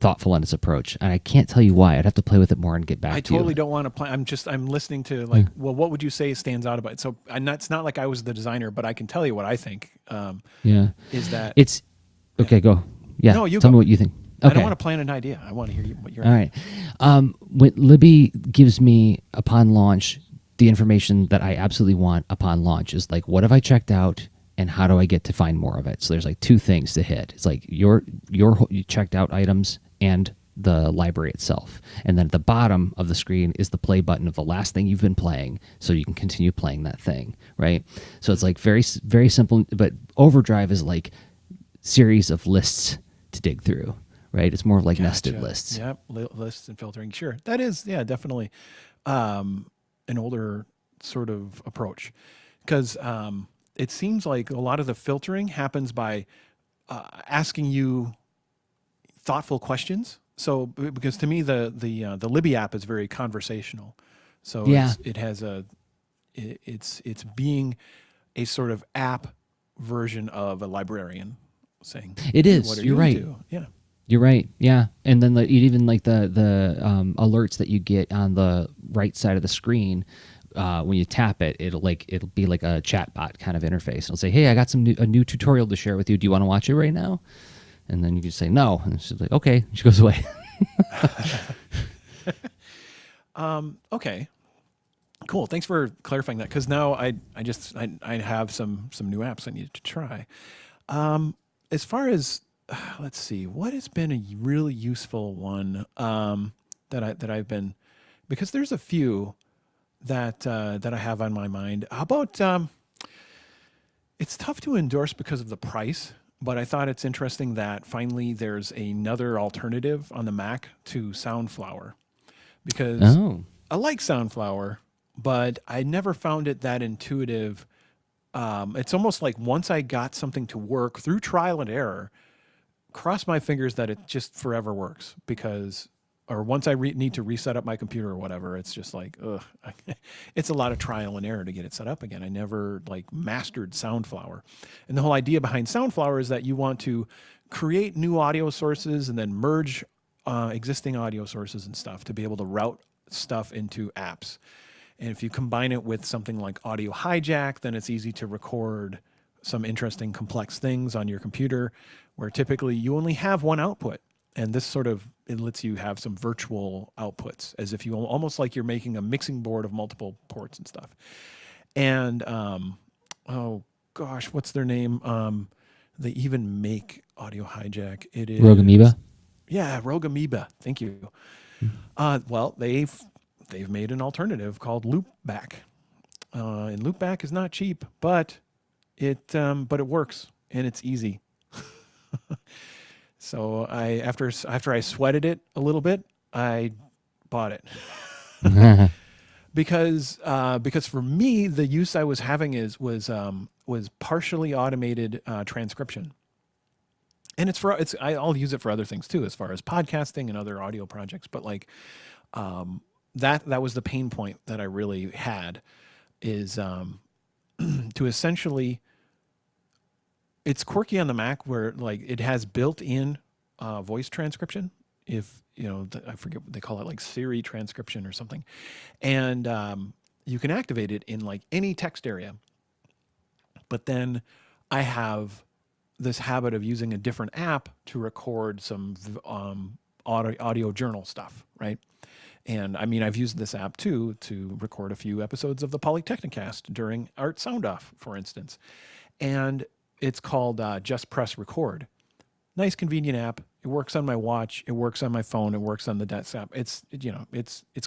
thoughtful in its approach. And I can't tell you why. I'd have to play with it more and get back I to you. totally don't want to play. I'm listening to like, well, what would you say stands out about it? So it's not like I was the designer, but I can tell you what I think. Yeah, Is that it's okay? Go. Yeah, No, you tell go. me what you think. I Okay. don't want to plan an idea. I want to hear what you're. All right. What Libby gives me upon launch, the information that I absolutely want upon launch is like, what have I checked out, and how do I get to find more of it? So there's like 2 things to hit. It's like your you checked out items and the library itself, and then at the bottom of the screen is the play button of the last thing you've been playing, so you can continue playing that thing. Right. So it's like very very simple, but Overdrive is like series of lists to dig through. Right, it's more of like nested lists. Yep, lists and filtering. Sure, that is, yeah, definitely an older sort of approach, because it seems like a lot of the filtering happens by asking you thoughtful questions. So, because to me the Libby app is very conversational, so Yeah. it's being a sort of app version of a librarian saying, It "Hey, is. what are You're you right. into?" Yeah. You're right. Yeah, and then even like the alerts that you get on the right side of the screen when you tap it, it'll be like a chat bot kind of interface. It'll say, "Hey, I got a new tutorial to share with you. Do you want to watch it right now?" And then you can say no, and she's like, "Okay." She goes away. Okay. Cool. Thanks for clarifying that, because now I have some new apps I need to try. As far as let's see, what has been a really useful one that I've been, because there's a few that I have on my mind. How about it's tough to endorse because of the price, but I thought it's interesting that finally there's another alternative on the Mac to Soundflower, because Oh, I like Soundflower, but I never found it that intuitive. It's almost like once I got something to work through trial and error, cross my fingers that it just forever works, or once I need to reset up my computer or whatever, it's just like, ugh, it's a lot of trial and error to get it set up again. I never like mastered Soundflower. And the whole idea behind Soundflower is that you want to create new audio sources and then merge existing audio sources and stuff to be able to route stuff into apps. And if you combine it with something like Audio Hijack, then it's easy to record some interesting complex things on your computer, where typically you only have one output. And this it lets you have some virtual outputs, as if you almost like you're making a mixing board of multiple ports and stuff. And oh gosh, what's their name? They even make Audio Hijack. It is Rogue Amoeba. Yeah, Rogue Amoeba. Thank you. Well, they've made an alternative called Loopback, and Loopback is not cheap, but it works and it's easy. So after I sweated it a little bit, I bought it. because for me the use I was having was partially automated transcription. And I'll use it for other things too, as far as podcasting and other audio projects. But like that was the pain point that I really had, is to essentially, it's quirky on the Mac where like it has built-in voice transcription. If I forget what they call it, like Siri transcription or something, and you can activate it in like any text area. But then I have this habit of using a different app to record some audio journal stuff, right? And I mean, I've used this app too to record a few episodes of the Polytechnicast during Art Sound Off, for instance. And it's called Just Press Record. Nice, convenient app. It works on my watch. It works on my phone. It works on the desktop. It's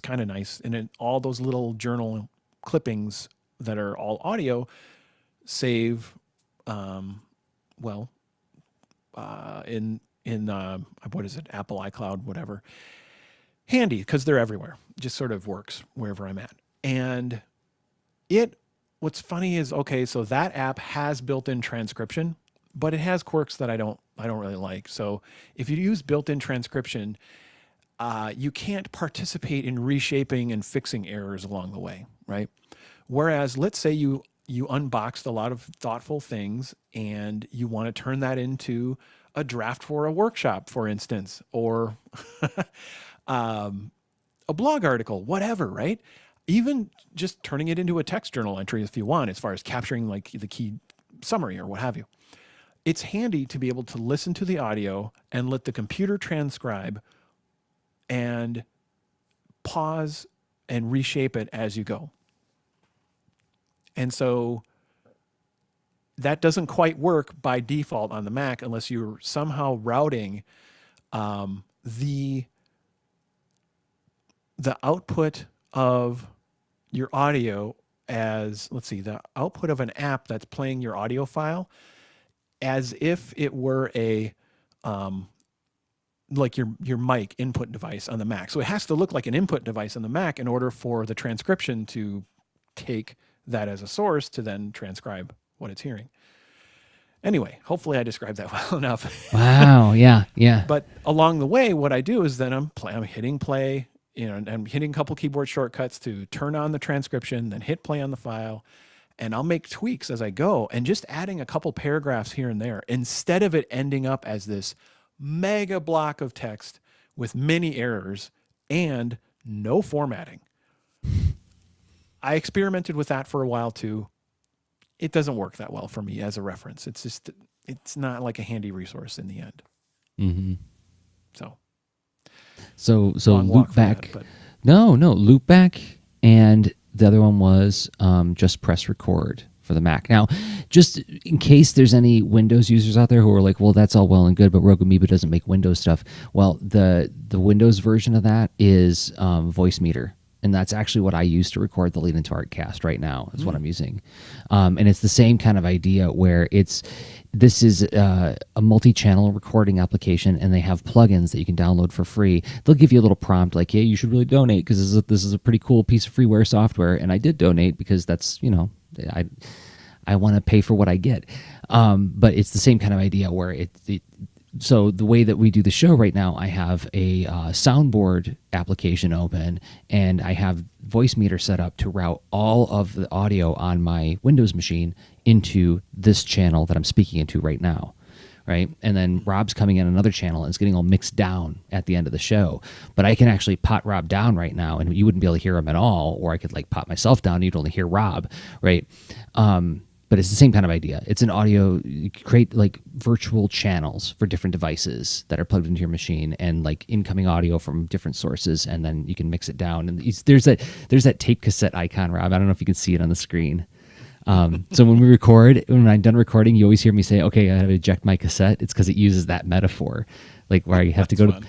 kind of nice. And all those little journal clippings that are all audio save, well, in what is it, Apple iCloud, whatever. Handy because they're everywhere. Just sort of works wherever I'm at. And what's funny is, okay, so that app has built-in transcription, but it has quirks that I don't really like. So if you use built-in transcription, you can't participate in reshaping and fixing errors along the way, right? Whereas, let's say you unboxed a lot of thoughtful things and you want to turn that into a draft for a workshop, for instance, or a blog article, whatever, right? Even just turning it into a text journal entry if you want, as far as capturing like the key summary or what have you. It's handy to be able to listen to the audio and let the computer transcribe and pause and reshape it as you go. And so that doesn't quite work by default on the Mac unless you're somehow routing the output of your audio as, let's see, the output of an app that's playing your audio file as if it were a like your mic input device on the Mac. So it has to look like an input device on the Mac in order for the transcription to take that as a source to then transcribe what it's hearing. Anyway, hopefully I described that well enough. Wow. Yeah. But along the way, what I do is then I'm hitting play, and I'm hitting a couple keyboard shortcuts to turn on the transcription, then hit play on the file, and I'll make tweaks as I go and just adding a couple paragraphs here and there instead of it ending up as this mega block of text with many errors and no formatting. I experimented with that for a while too. It doesn't work that well for me as a reference. It's not like a handy resource in the end. Mm-hmm. So loop back. That, no, loop back. And the other one was just press record for the Mac. Now, just in case there's any Windows users out there who are like, well, that's all well and good, but Rogue Amoeba doesn't make Windows stuff. Well, the Windows version of that is Voice Meter. And that's actually what I use to record the Lead Into Art Cast right now is what I'm using. And it's the same kind of idea where this is a multi-channel recording application, and they have plugins that you can download for free. They'll give you a little prompt like, hey, you should really donate because this is a pretty cool piece of freeware software. And I did donate because that's, I want to pay for what I get. But it's the same kind of idea where so the way that we do the show right now, I have a soundboard application open, and I have Voice Meter set up to route all of the audio on my Windows machine into this channel that I'm speaking into right now, right? And then Rob's coming in another channel, and it's getting all mixed down at the end of the show. But I can actually pot Rob down right now, and you wouldn't be able to hear him at all, or I could like pot myself down, and you'd only hear Rob, right? But it's the same kind of idea. It's an audio, you create like virtual channels for different devices that are plugged into your machine and like incoming audio from different sources, and then you can mix it down. And there's that tape cassette icon, Rob. I don't know if you can see it on the screen. So when I'm done recording, you always hear me say, okay, I have to eject my cassette. It's because it uses that metaphor, like where I have to go to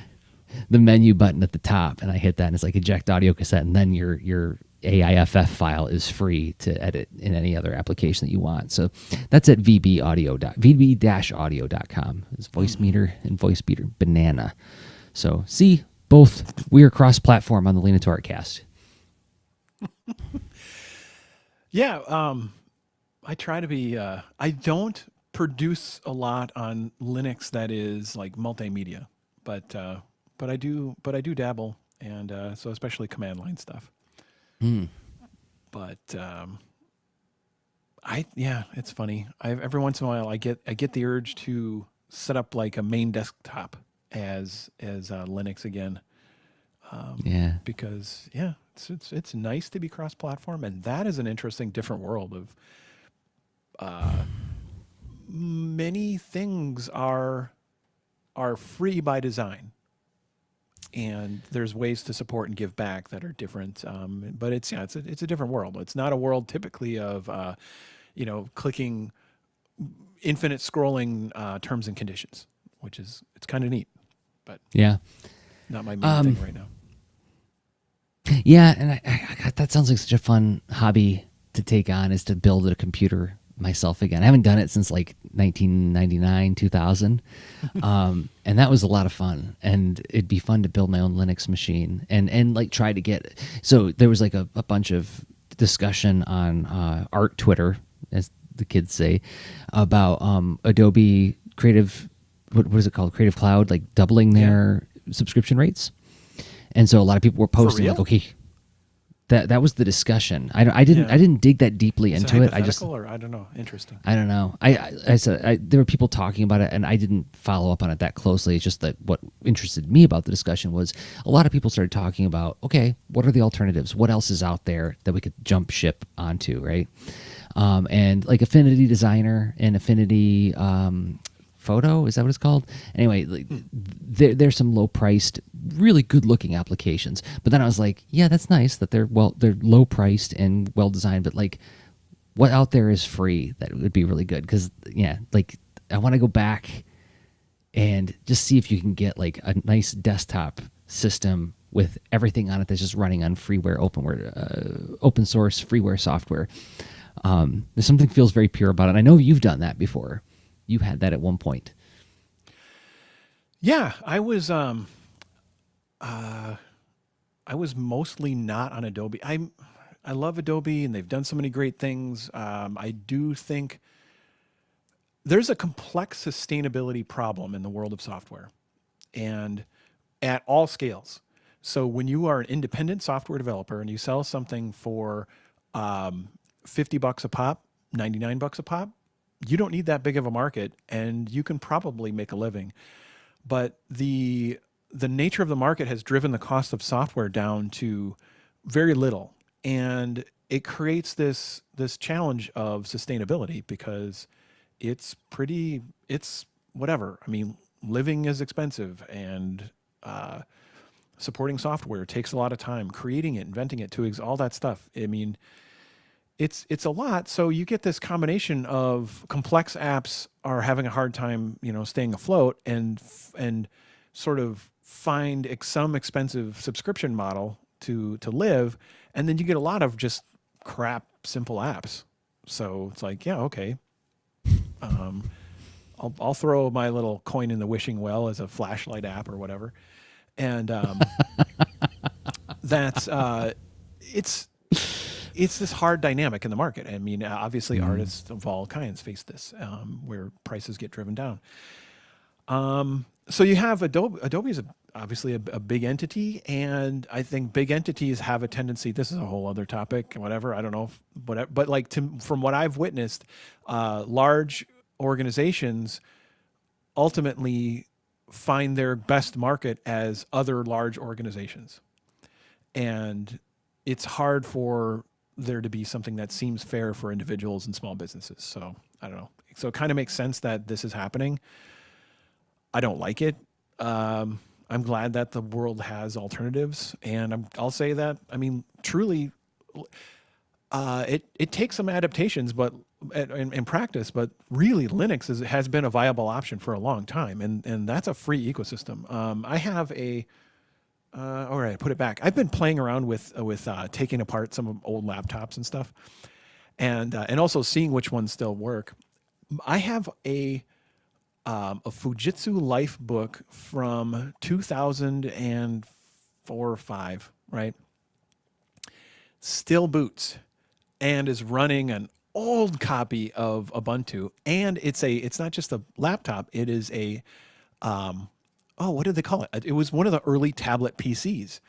the menu button at the top, and I hit that, and it's like eject audio cassette, and then your AIFF file is free to edit in any other application that you want. So that's at vb-audio.com. It's Voice Meter and Voice Meter Banana. So see, both we are cross-platform on the Lean Into Art Cast. Yeah, I try to be. I don't produce a lot on Linux that is like multimedia, but I do dabble, and so especially command line stuff. But it's funny. Every once in a while I get the urge to set up like a main desktop as Linux again. Because it's nice to be cross-platform, and that is an interesting different world of many things are free by design. and there's ways to support and give back that are different. But it's a different world. It's not a world typically of clicking infinite scrolling terms and conditions, which is it's kind of neat, but Yeah. not my main thing right now. Yeah, and God, that sounds like such a fun hobby to take on, is to build a computer myself again. I haven't done it since like 1999, 2000. And that was a lot of fun. And it'd be fun to build my own Linux machine and like try to get, so there was like a bunch of discussion on art Twitter, as the kids say, about Adobe Creative, what is it called? Creative Cloud, like doubling their subscription rates. And so a lot of people were posting like, okay, that was the discussion. I didn't dig that deeply into it. I don't know. Interesting. I don't know. I said there were people talking about it, and I didn't follow up on it that closely. It's just that what interested me about the discussion was a lot of people started talking about, okay, what are the alternatives? What else is out there that we could jump ship onto, right? And like Affinity Designer and Affinity Photo, is that what it's called? Anyway, like, there's some low-priced, really good-looking applications. But then I was like, yeah, that's nice that they're low-priced and well-designed. But like, what out there is free that would be really good? Because like I want to go back and just see if you can get like a nice desktop system with everything on it that's just running on freeware, open source freeware software. There's something feels very pure about it. I know you've done that before. You had that at one point. Yeah, I was mostly not on Adobe. I love Adobe, and they've done so many great things. I do think there's a complex sustainability problem in the world of software, and at all scales. So when you are an independent software developer and you sell something for $50 a pop, $99 a pop, you don't need that big of a market, and you can probably make a living. But the nature of the market has driven the cost of software down to very little, and it creates this challenge of sustainability because it's whatever. I mean, living is expensive, and supporting software takes a lot of time. Creating it, inventing it, all that stuff. I mean, it's a lot. So you get this combination of complex apps are having a hard time, staying afloat, and sort of find some expensive subscription model to live, and then you get a lot of just crap simple apps. So it's like, yeah, okay, I'll throw my little coin in the wishing well as a flashlight app or whatever, and that's it's this hard dynamic in the market. I mean, obviously, artists of all kinds face this, where prices get driven down. So you have Adobe. Adobe is obviously a big entity, and I think big entities have a tendency. This is a whole other topic, whatever. I don't know, but like from what I've witnessed, large organizations ultimately find their best market as other large organizations, and it's hard for there to be something that seems fair for individuals and small businesses. So I don't know. So it kind of makes sense that this is happening. I don't like it. I'm glad that the world has alternatives, and I'll say that. I mean, truly, it takes some adaptations, but in practice. But really, Linux has been a viable option for a long time, and that's a free ecosystem. I have a. All right, put it back. I've been playing around with taking apart some old laptops and stuff, and also seeing which ones still work. I have a Fujitsu Life book from 2004 or 5, right? Still boots and is running an old copy of Ubuntu, and it's not just a laptop. It is a what did they call it? It was one of the early tablet PCs.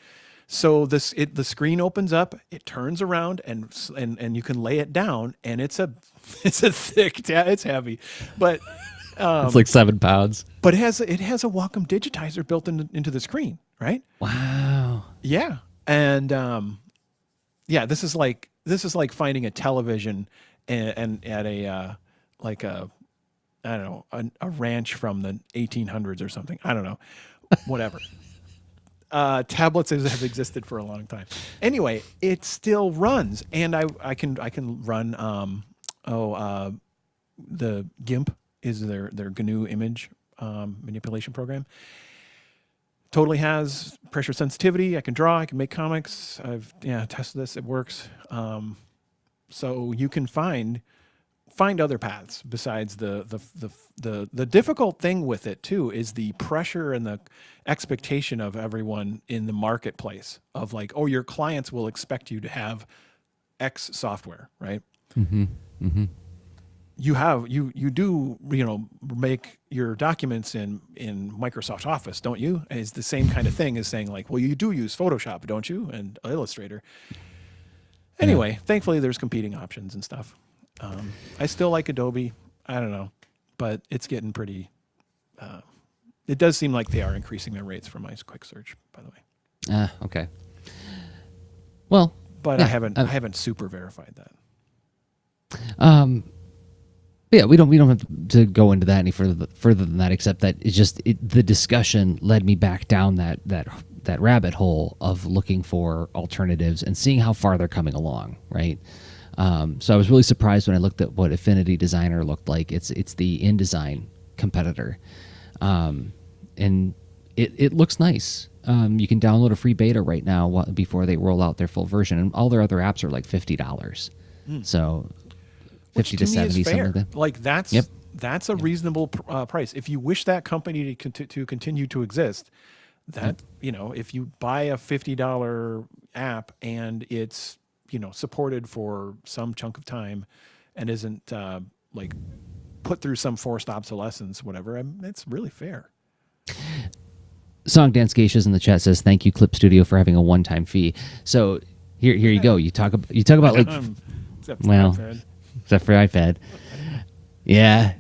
So the screen opens up, it turns around, and you can lay it down, and it's a thick, it's heavy, but it's like 7 pounds. But it has a Wacom digitizer built into the screen, right? Wow. Yeah, and this is like finding a television and at a I don't know, a ranch from the 1800s or something. I don't know, whatever. Tablets have existed for a long time. Anyway, it still runs, and I can run the GIMP is their GNU image manipulation program. Totally has pressure sensitivity. I can draw. I can make comics. I've tested this. It works. So you can find other paths besides the difficult thing with it too is the pressure and the expectation of everyone in the marketplace of like, oh, your clients will expect you to have X software, right? Mm-hmm. Mm-hmm. You do make your documents in Microsoft Office, don't you? And it's the same kind of thing as saying like, well, you do use Photoshop, don't you? And Illustrator. Anyway, thankfully there's competing options and stuff. I still like Adobe. I don't know, but it's getting pretty. It does seem like they are increasing their rates for my quick search, by the way. Okay. Well, but I haven't super verified that. Yeah, we don't have to go into that any further than that, except that it's just the discussion led me back down that rabbit hole of looking for alternatives and seeing how far they're coming along, right? So I was really surprised when I looked at what Affinity Designer looked like. It's the InDesign competitor, and it looks nice. You can download a free beta right now before they roll out their full version, and all their other apps are like $50. So 50 to 70, something like that. Like that's a reasonable price. If you wish that company to continue to exist, if you buy a $50 app and it's supported for some chunk of time and isn't like put through some forced obsolescence, whatever, it's really fair. Song Dance Geishas in the chat says, "Thank you, Clip Studio, for having a one-time fee." So here you go. You talk about like except for iPad. Yeah.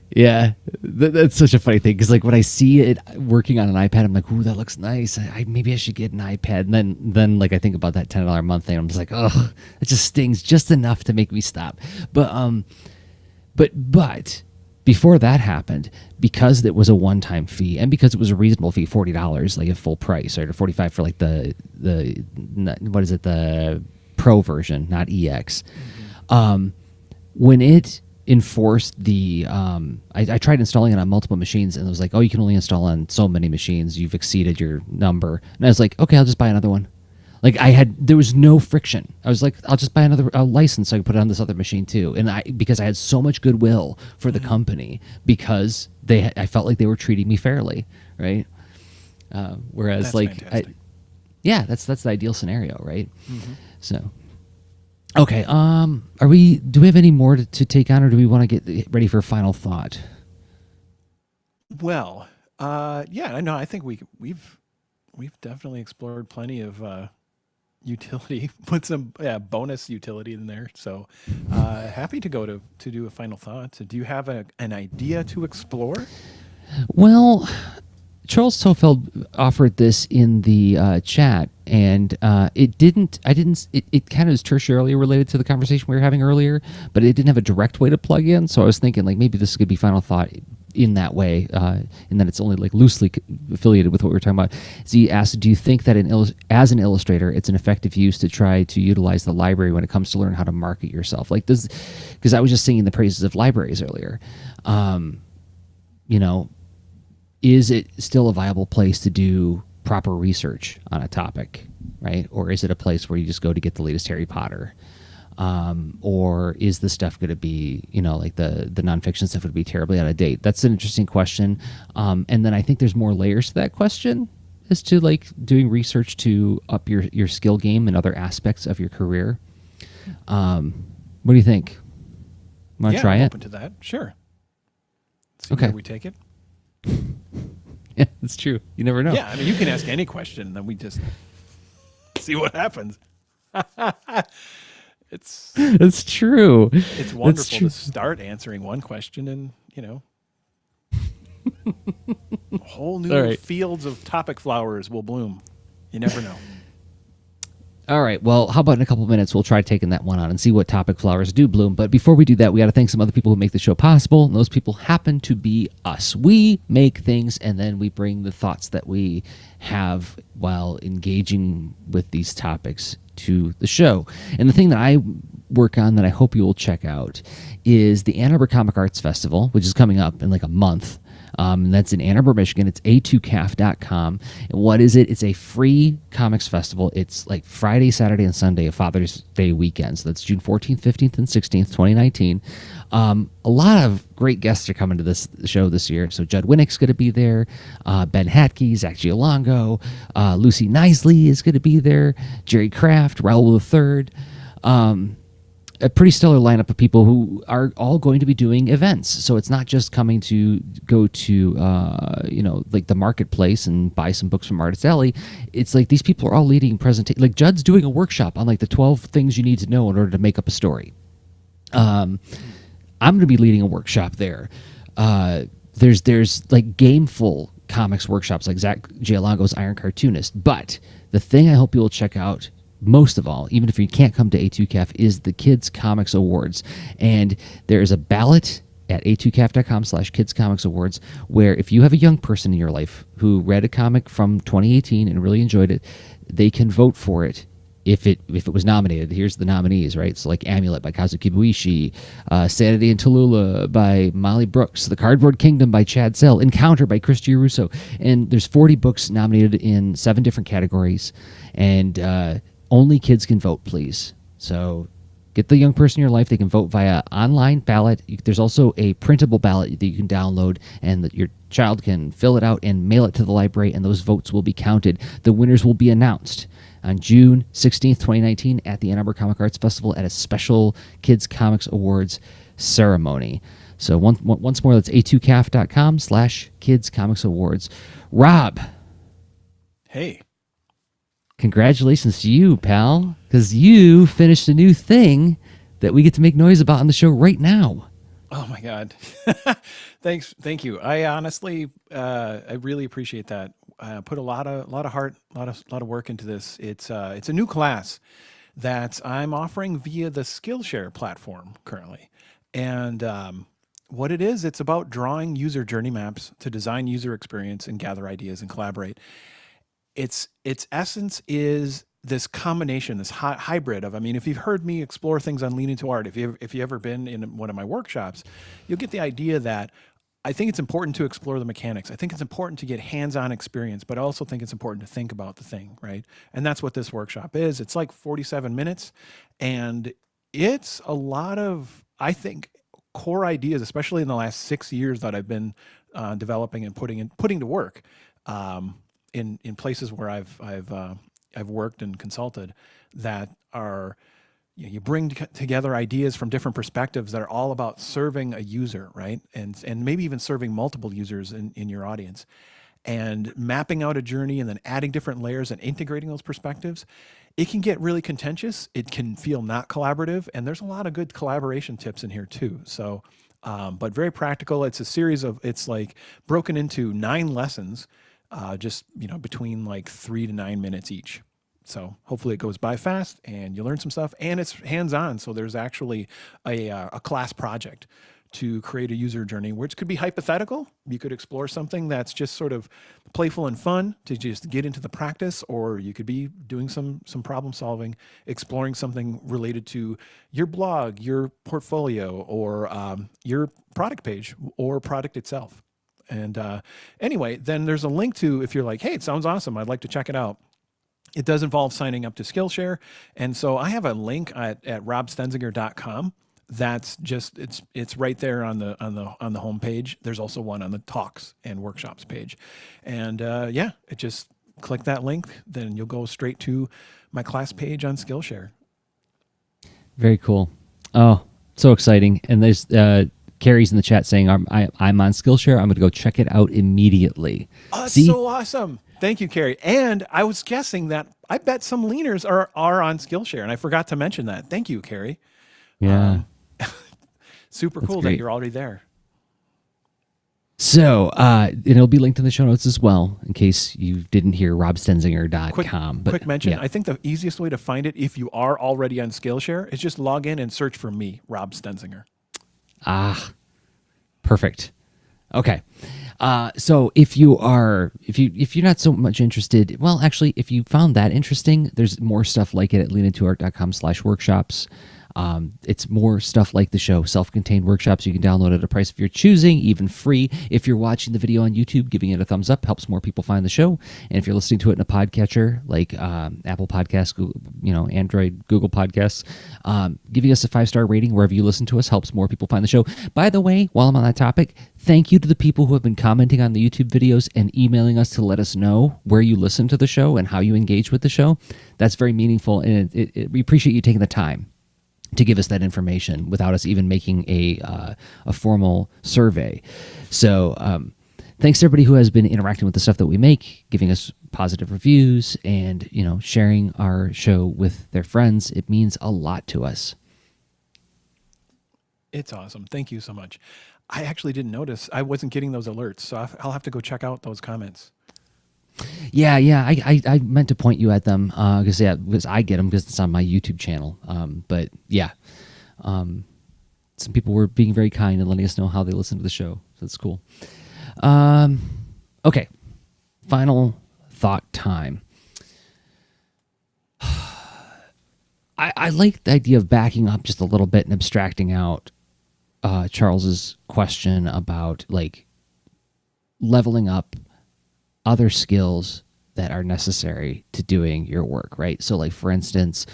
That's such a funny thing because like when I see it working on an iPad, I'm like, "Ooh, that looks nice. Maybe I should get an iPad." And then like I think about that $10 a month thing. I'm just like, "Oh, it just stings just enough to make me stop." But before that happened, because it was a one-time fee and because it was a reasonable fee, $40, like at full price, right, or $45 for like the what is it, the Pro version, not EX. When it enforced the I tried installing it on multiple machines and it was like, oh, you can only install on so many machines, you've exceeded your number, and I was like, okay, I'll just buy another one. Like there was no friction. I was like, I'll just buy another license so I can put it on this other machine too. And because I had so much goodwill for the company because I felt like they were treating me fairly, right? Whereas that's like fantastic. That's the ideal scenario, right? So okay, do we have any more to take on, or do we want to get ready for final thought? Well, I think we've definitely explored plenty of utility, put some bonus utility in there. So happy to go to do a final thought. So do you have an idea to explore? Well, Charles Tofeld offered this in the chat, and it kind of is tertiarily related to the conversation we were having earlier, but it didn't have a direct way to plug in. So I was thinking like maybe this could be final thought in that way, in that it's only like loosely affiliated with what we were talking about. So he asked, do you think that as an illustrator, it's an effective use to try to utilize the library when it comes to learn how to market yourself? Like this, because I was just singing the praises of libraries earlier. Is it still a viable place to do proper research on a topic, right? Or is it a place where you just go to get the latest Harry Potter? Or is the stuff going to be, like the nonfiction stuff would be terribly out of date? That's an interesting question. And then I think there's more layers to that question as to like doing research to up your skill game and other aspects of your career. What do you think? Want to try I'm it? Open to that. Sure. See okay. Where we take it. Yeah, that's true. You never know. Yeah, I mean, you can ask any question, and then we just see what happens. It's true. It's wonderful to start answering one question and, whole new fields of topic flowers will bloom. You never know. All right. Well, how about in a couple minutes we'll try taking that one on and see what topic flowers do bloom. But before we do that, we got to thank some other people who make the show possible. And those people happen to be us. We make things and then we bring the thoughts that we have while engaging with these topics to the show. And the thing that I work on that I hope you will check out is the Ann Arbor Comic Arts Festival, which is coming up in like a month. That's in Ann Arbor, Michigan. It's a2caf.com. And what is it? It's a free comics festival. It's like Friday, Saturday, and Sunday of Father's Day weekend. So that's June 14th, 15th, and 16th, 2019. A lot of great guests are coming to this show this year. So Judd Winnick's going to be there. Ben Hatke, Zach Giolongo. Lucy Knisley is going to be there. Jerry Kraft, Raoul III. A pretty stellar lineup of people who are all going to be doing events. So it's not just coming to go to, like the marketplace and buy some books from Artist Alley. It's like these people are all leading presentations. Like Judd's doing a workshop on like the 12 things you need to know in order to make up a story. I'm going to be leading a workshop there. There's like gameful comics workshops like Zach Giolongo's Iron Cartoonist. But the thing I hope you will check out most of all, even if you can't come to A2CAF, is the Kids Comics Awards. And there is a ballot at a2caf.com/Kids Comics Awards where if you have a young person in your life who read a comic from 2018 and really enjoyed it, they can vote for it if it was nominated. Here's the nominees, right? So like Amulet by Kazuki Buishi, Sanity in Tallulah by Molly Brooks, The Cardboard Kingdom by Chad Sell, Encounter by Chris Giarrusso. And there's 40 books nominated in 7 different categories. And only kids can vote, please. So get the young person in your life. They can vote via online ballot. There's also a printable ballot that you can download, and that your child can fill it out and mail it to the library, and those votes will be counted. The winners will be announced on June 16th, 2019 at the Ann Arbor Comic Arts Festival at a special Kids Comics Awards ceremony. So once more, that's a2caf.com/Kids Comics Awards. Rob. Hey. Congratulations to you, pal, because you finished a new thing that we get to make noise about on the show right now. Oh my God. Thank you. I honestly, I really appreciate that. Put a lot of heart, a lot of work into this. It's a new class that I'm offering via the Skillshare platform currently. And what it is, it's about drawing user journey maps to design user experience and gather ideas and collaborate. Its essence is this combination, this hybrid of, I mean, if you've heard me explore things on Lean Into Art, if you've ever been in one of my workshops, you'll get the idea that I think it's important to explore the mechanics. I think it's important to get hands-on experience, but I also think it's important to think about the thing, right? And that's what this workshop is. It's like 47 minutes, and it's a lot of, I think, core ideas, especially in the last 6 years that I've been developing and putting to work. In places where I've worked and consulted, that are, you bring together ideas from different perspectives that are all about serving a user, right? And maybe even serving multiple users in your audience, and mapping out a journey and then adding different layers and integrating those perspectives. It can get really contentious. It can feel not collaborative, and there's a lot of good collaboration tips in here too. So, but very practical. It's a series of, it's like broken into 9 lessons. Just, between like 3 to 9 minutes each. So hopefully it goes by fast and you learn some stuff, and it's hands-on. So there's actually a class project to create a user journey, which could be hypothetical. You could explore something that's just sort of playful and fun to just get into the practice, or you could be doing some problem solving, exploring something related to your blog, your portfolio, or your product page or product itself. And anyway, then there's a link to, if you're like, hey, it sounds awesome, I'd like to check it out. It does involve signing up to Skillshare. And so I have a link at robstenzinger.com. That's just, it's right there on the homepage. There's also one on the talks and workshops page. And it just click that link, then you'll go straight to my class page on Skillshare. Very cool. Oh, so exciting. And there's Carrie's in the chat saying, I'm on Skillshare. I'm going to go check it out immediately. Oh, that's so awesome. Thank you, Carrie. And I was guessing that I bet some leaners are on Skillshare, and I forgot to mention that. Thank you, Carrie. Yeah. Super That's cool great. that you're already there. So, and it'll be linked in the show notes as well, in case you didn't hear Quick, robstenzinger.com. But quick mention. yeah. I think the easiest way to find it, if you are already on Skillshare, is just log in and search for me, Rob Stenzinger. Ah, perfect. Okay. So if you're not so much interested, well, actually, if you found that interesting, there's more stuff like it at leanintoart.com/workshops. It's more stuff like the show, self-contained workshops you can download at a price of your choosing, even free. If you're watching the video on YouTube, giving it a thumbs up helps more people find the show. And if you're listening to it in a podcatcher like Apple Podcasts, Google, Android, Google Podcasts, giving us a 5-star rating wherever you listen to us helps more people find the show. By the way, while I'm on that topic, thank you to the people who have been commenting on the YouTube videos and emailing us to let us know where you listen to the show and how you engage with the show. That's very meaningful, and we appreciate you taking the time to give us that information without us even making a formal survey. So thanks to everybody who has been interacting with the stuff that we make, giving us positive reviews, and sharing our show with their friends. It means a lot to us. It's awesome. Thank you so much. I actually didn't notice. I wasn't getting those alerts, so I'll have to go check out those comments. Yeah. I meant to point you at them because I get them because it's on my YouTube channel. But yeah, some people were being very kind and letting us know how they listen to the show. So that's cool. Okay, final thought time. I like the idea of backing up just a little bit and abstracting out Charles's question about like leveling up other skills that are necessary to doing your work, right? So like, for instance,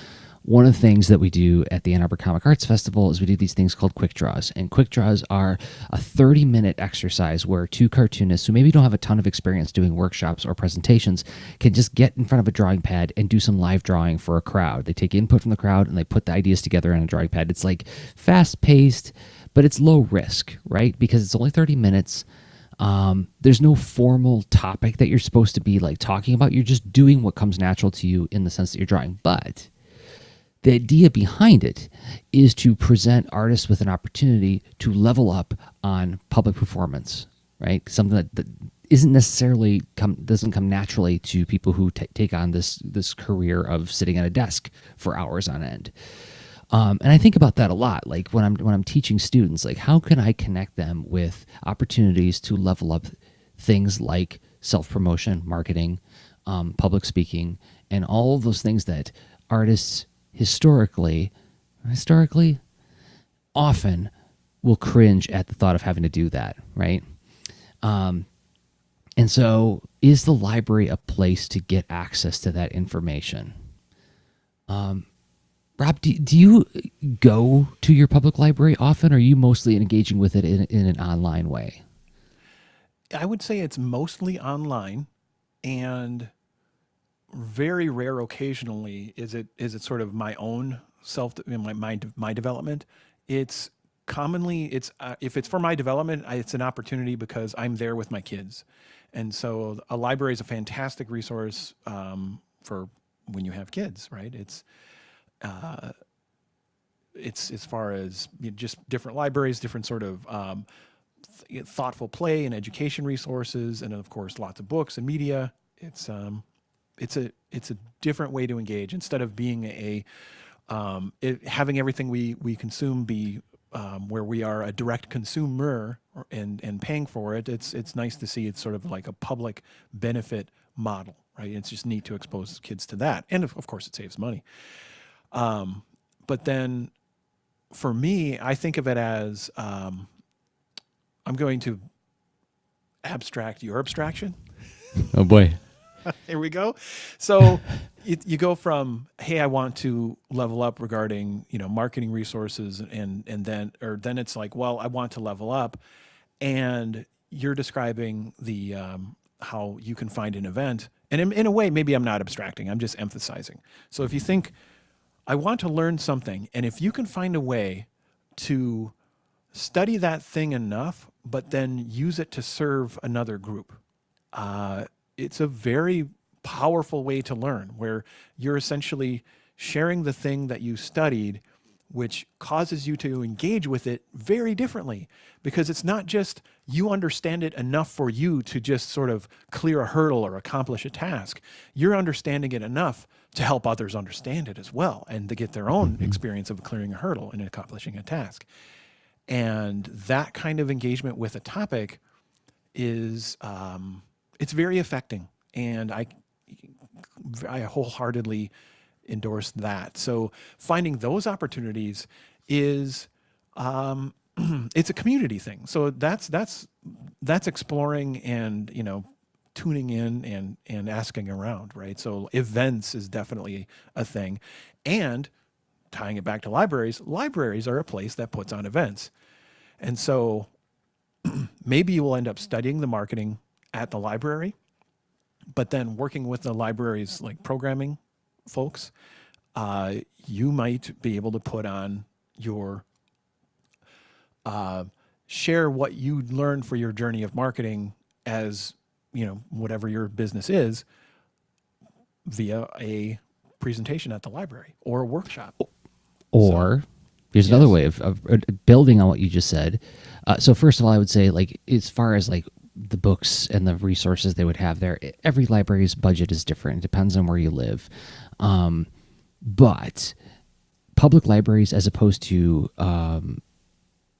one of the things that we do at the Ann Arbor Comic Arts Festival is we do these things called quick draws. And quick draws are a 30-minute exercise where two cartoonists who maybe don't have a ton of experience doing workshops or presentations can just get in front of a drawing pad and do some live drawing for a crowd. They take input from the crowd and they put the ideas together on a drawing pad. It's like fast-paced, but it's low risk, right? Because it's only 30 minutes. There's no formal topic that you're supposed to be like talking about. You're just doing what comes natural to you in the sense that you're drawing. But the idea behind it is to present artists with an opportunity to level up on public performance, right? Something that isn't necessarily doesn't come naturally to people who take on this career of sitting at a desk for hours on end. And I think about that a lot. Like when I'm teaching students, like how can I connect them with opportunities to level up things like self-promotion, marketing, public speaking, and all of those things that artists historically often will cringe at the thought of having to do that, right? And so is the library a place to get access to that information? Rob, do you go to your public library often, or are you mostly engaging with it in an online way? I would say it's mostly online, and very rare occasionally is it sort of my own my development. It's commonly if it's for my development, it's an opportunity because I'm there with my kids, and so a library is a fantastic resource for when you have kids, right? It's as far as just different libraries, different sort of thoughtful play and education resources, and of course lots of books and media. It's a different way to engage instead of being having everything we consume be where we are a direct consumer and paying for it. It's nice to see it's sort of like a public benefit model, right? It's just neat to expose kids to that, and of course it saves money. But then for me, I think of it as I'm going to abstract your abstraction. Oh boy. Here we go. So you go from, hey, I want to level up regarding, marketing resources, and then it's like, well, I want to level up, and you're describing the how you can find an event, and in a way, maybe I'm not abstracting, I'm just emphasizing. So if you think I want to learn something, and if you can find a way to study that thing enough, but then use it to serve another group, it's a very powerful way to learn, where you're essentially sharing the thing that you studied which causes you to engage with it very differently, because it's not just you understand it enough for you to just sort of clear a hurdle or accomplish a task. You're understanding it enough to help others understand it as well and to get their own experience of clearing a hurdle and accomplishing a task. And that kind of engagement with a topic is it's very affecting, and I wholeheartedly endorse that. So finding those opportunities is it's a community thing. So that's exploring and, you know, tuning in and asking around, right? So events is definitely a thing. And tying it back to libraries, libraries are a place that puts on events. And so maybe you will end up studying the marketing at the library, but then working with the library's like programming folks, you might be able to put on your share what you learned for your journey of marketing as, you know, whatever your business is, via a presentation at the library or a workshop. Or here's another way of building on what you just said. So first of all, I would say, like, as far as like the books and the resources they would have there, every library's budget is different. It depends on where you live. But public libraries, as opposed to,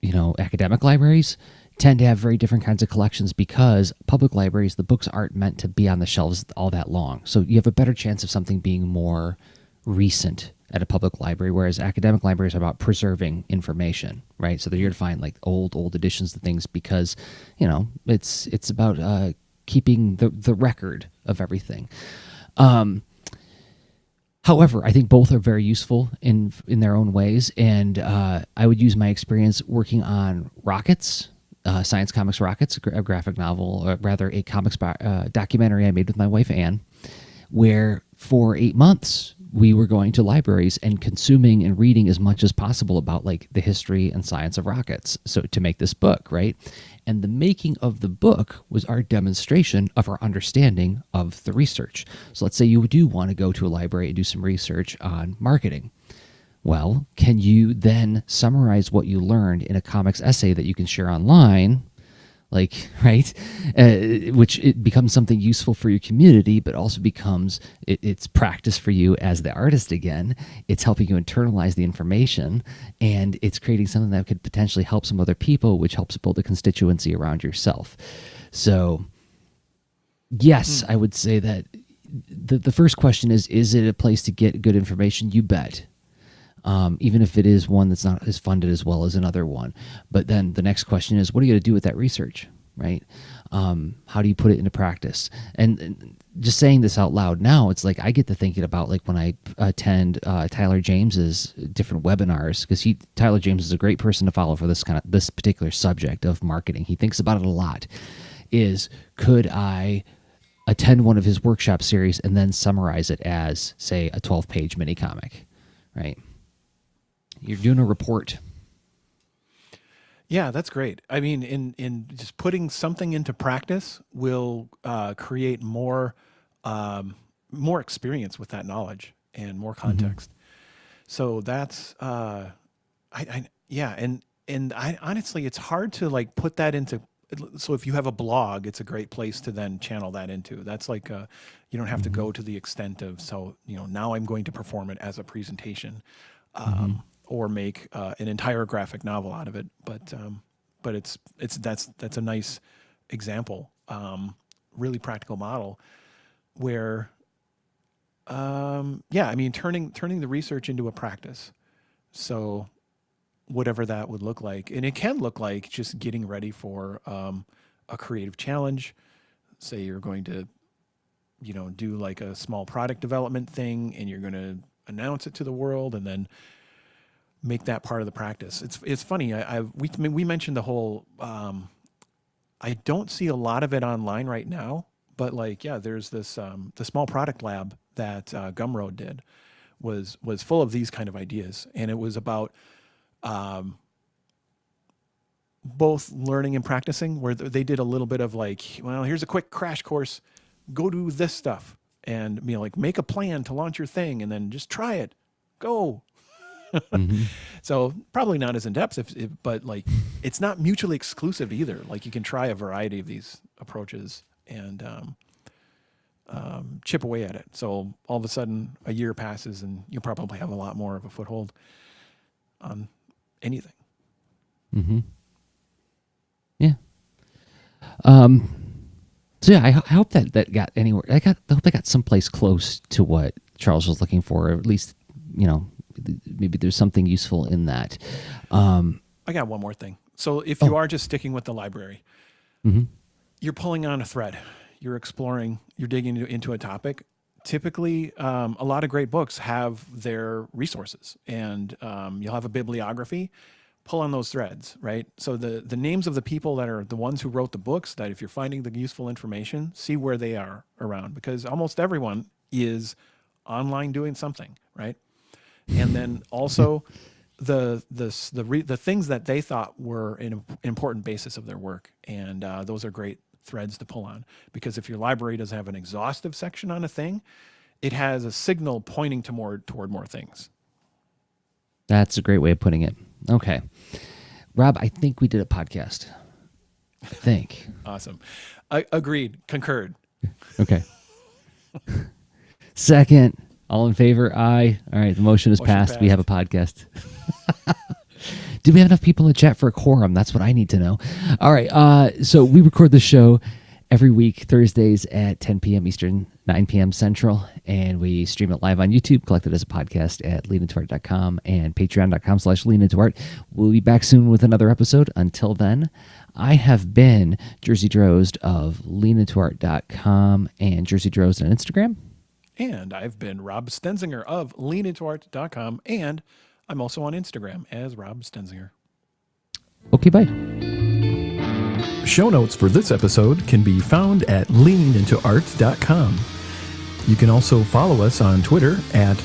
you know, academic libraries, tend to have very different kinds of collections, because public libraries, the books aren't meant to be on the shelves all that long. So you have a better chance of something being more recent at a public library, whereas academic libraries are about preserving information, right? So they're here to find like old editions of things, because, you know, it's about keeping the record of everything. However, I think both are very useful in their own ways, and I would use my experience working on Rockets, Science Comics Rockets, a graphic novel, or rather a comics documentary I made with my wife Anne, where for 8 months we were going to libraries and consuming and reading as much as possible about like the history and science of rockets, so to make this book, right? And the making of the book was our demonstration of our understanding of the research. So let's say you do want to go to a library and do some research on marketing. Well, can you then summarize what you learned in a comics essay that you can share online? Like, right? Which it becomes something useful for your community, but also becomes, it's practice for you as the artist again. It's helping you internalize the information, and it's creating something that could potentially help some other people, which helps build a constituency around yourself. So, yes, I would say that the first question is it a place to get good information? You bet. Even if it is one that's not as funded as well as another one. But then the next question is, what are you going to do with that research, right? How do you put it into practice? And just saying this out loud now, it's like I get to thinking about like when I attend Tyler James's different webinars, because Tyler James is a great person to follow for this particular subject of marketing. He thinks about it a lot. Could I attend one of his workshop series and then summarize it as, say, a 12-page mini comic, right? You're doing a report. Yeah, that's great. I mean, in just putting something into practice will create more experience with that knowledge and more context. So that's honestly, it's hard to like put that into. So if you have a blog, it's a great place to then channel that into. That's like you don't have to go to the extent of, so, you know, now I'm going to perform it as a presentation. Or make an entire graphic novel out of it, but that's a nice example, really practical model, where I mean turning the research into a practice. So whatever that would look like, and it can look like just getting ready for a creative challenge. Say you're going to, you know, do like a small product development thing, and you're going to announce it to the world, and then make that part of the practice. It's funny. We mentioned the whole. I don't see a lot of it online right now, but like, yeah, there's this the small product lab that Gumroad did was full of these kind of ideas, and it was about both learning and practicing, where they did a little bit of like, well, here's a quick crash course, go do this stuff, and, you know, like make a plan to launch your thing, and then just try it, go. Mhm. So probably not as in depth, but like it's not mutually exclusive either. Like you can try a variety of these approaches and chip away at it. So all of a sudden, a year passes, and you probably have a lot more of a foothold on anything. Mhm. Yeah. Um. So yeah, I hope that got anywhere. I hope I got someplace close to what Charles was looking for, or at least, you know, maybe there's something useful in that. I got one more thing. So if you Oh. are just sticking with the library, Mhm. you're pulling on a thread, you're exploring, you're digging into a topic. Typically, a lot of great books have their resources, and you'll have a bibliography. Pull on those threads, right? So the names of the people that are the ones who wrote the books, that if you're finding the useful information, see where they are around, because almost everyone is online doing something, right? And then also the things that they thought were an important basis of their work, and those are great threads to pull on, because if your library doesn't have an exhaustive section on a thing, it has a signal pointing to toward more things. That's a great way of putting it. Okay. Rob, I think we did a podcast. I think. Awesome. I agreed, concurred. Okay. Second, all in favor? Aye. All right. The motion is passed. We have a podcast. Do we have enough people in the chat for a quorum? That's what I need to know. All right. So we record the show every week, Thursdays at 10 p.m. Eastern, 9 p.m. Central, and we stream it live on YouTube, collect it as a podcast at leanintoart.com and patreon.com/leanintoart. We'll be back soon with another episode. Until then, I have been Jerzy Drozd of leanintoart.com and Jerzy Drozd on Instagram. And I've been Rob Stenzinger of leanintoart.com, and I'm also on Instagram as Rob Stenzinger. Okay, bye. Show notes for this episode can be found at leanintoart.com. You can also follow us on Twitter at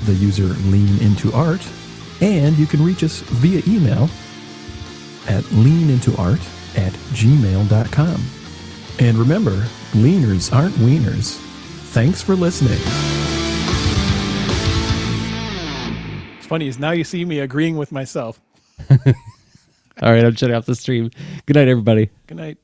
the user leanintoart, and you can reach us via email at leanintoart@gmail.com. And remember, leaners aren't wieners. Thanks for listening. It's funny is now you see me agreeing with myself. All right, I'm shutting off the stream. Good night, everybody. Good night.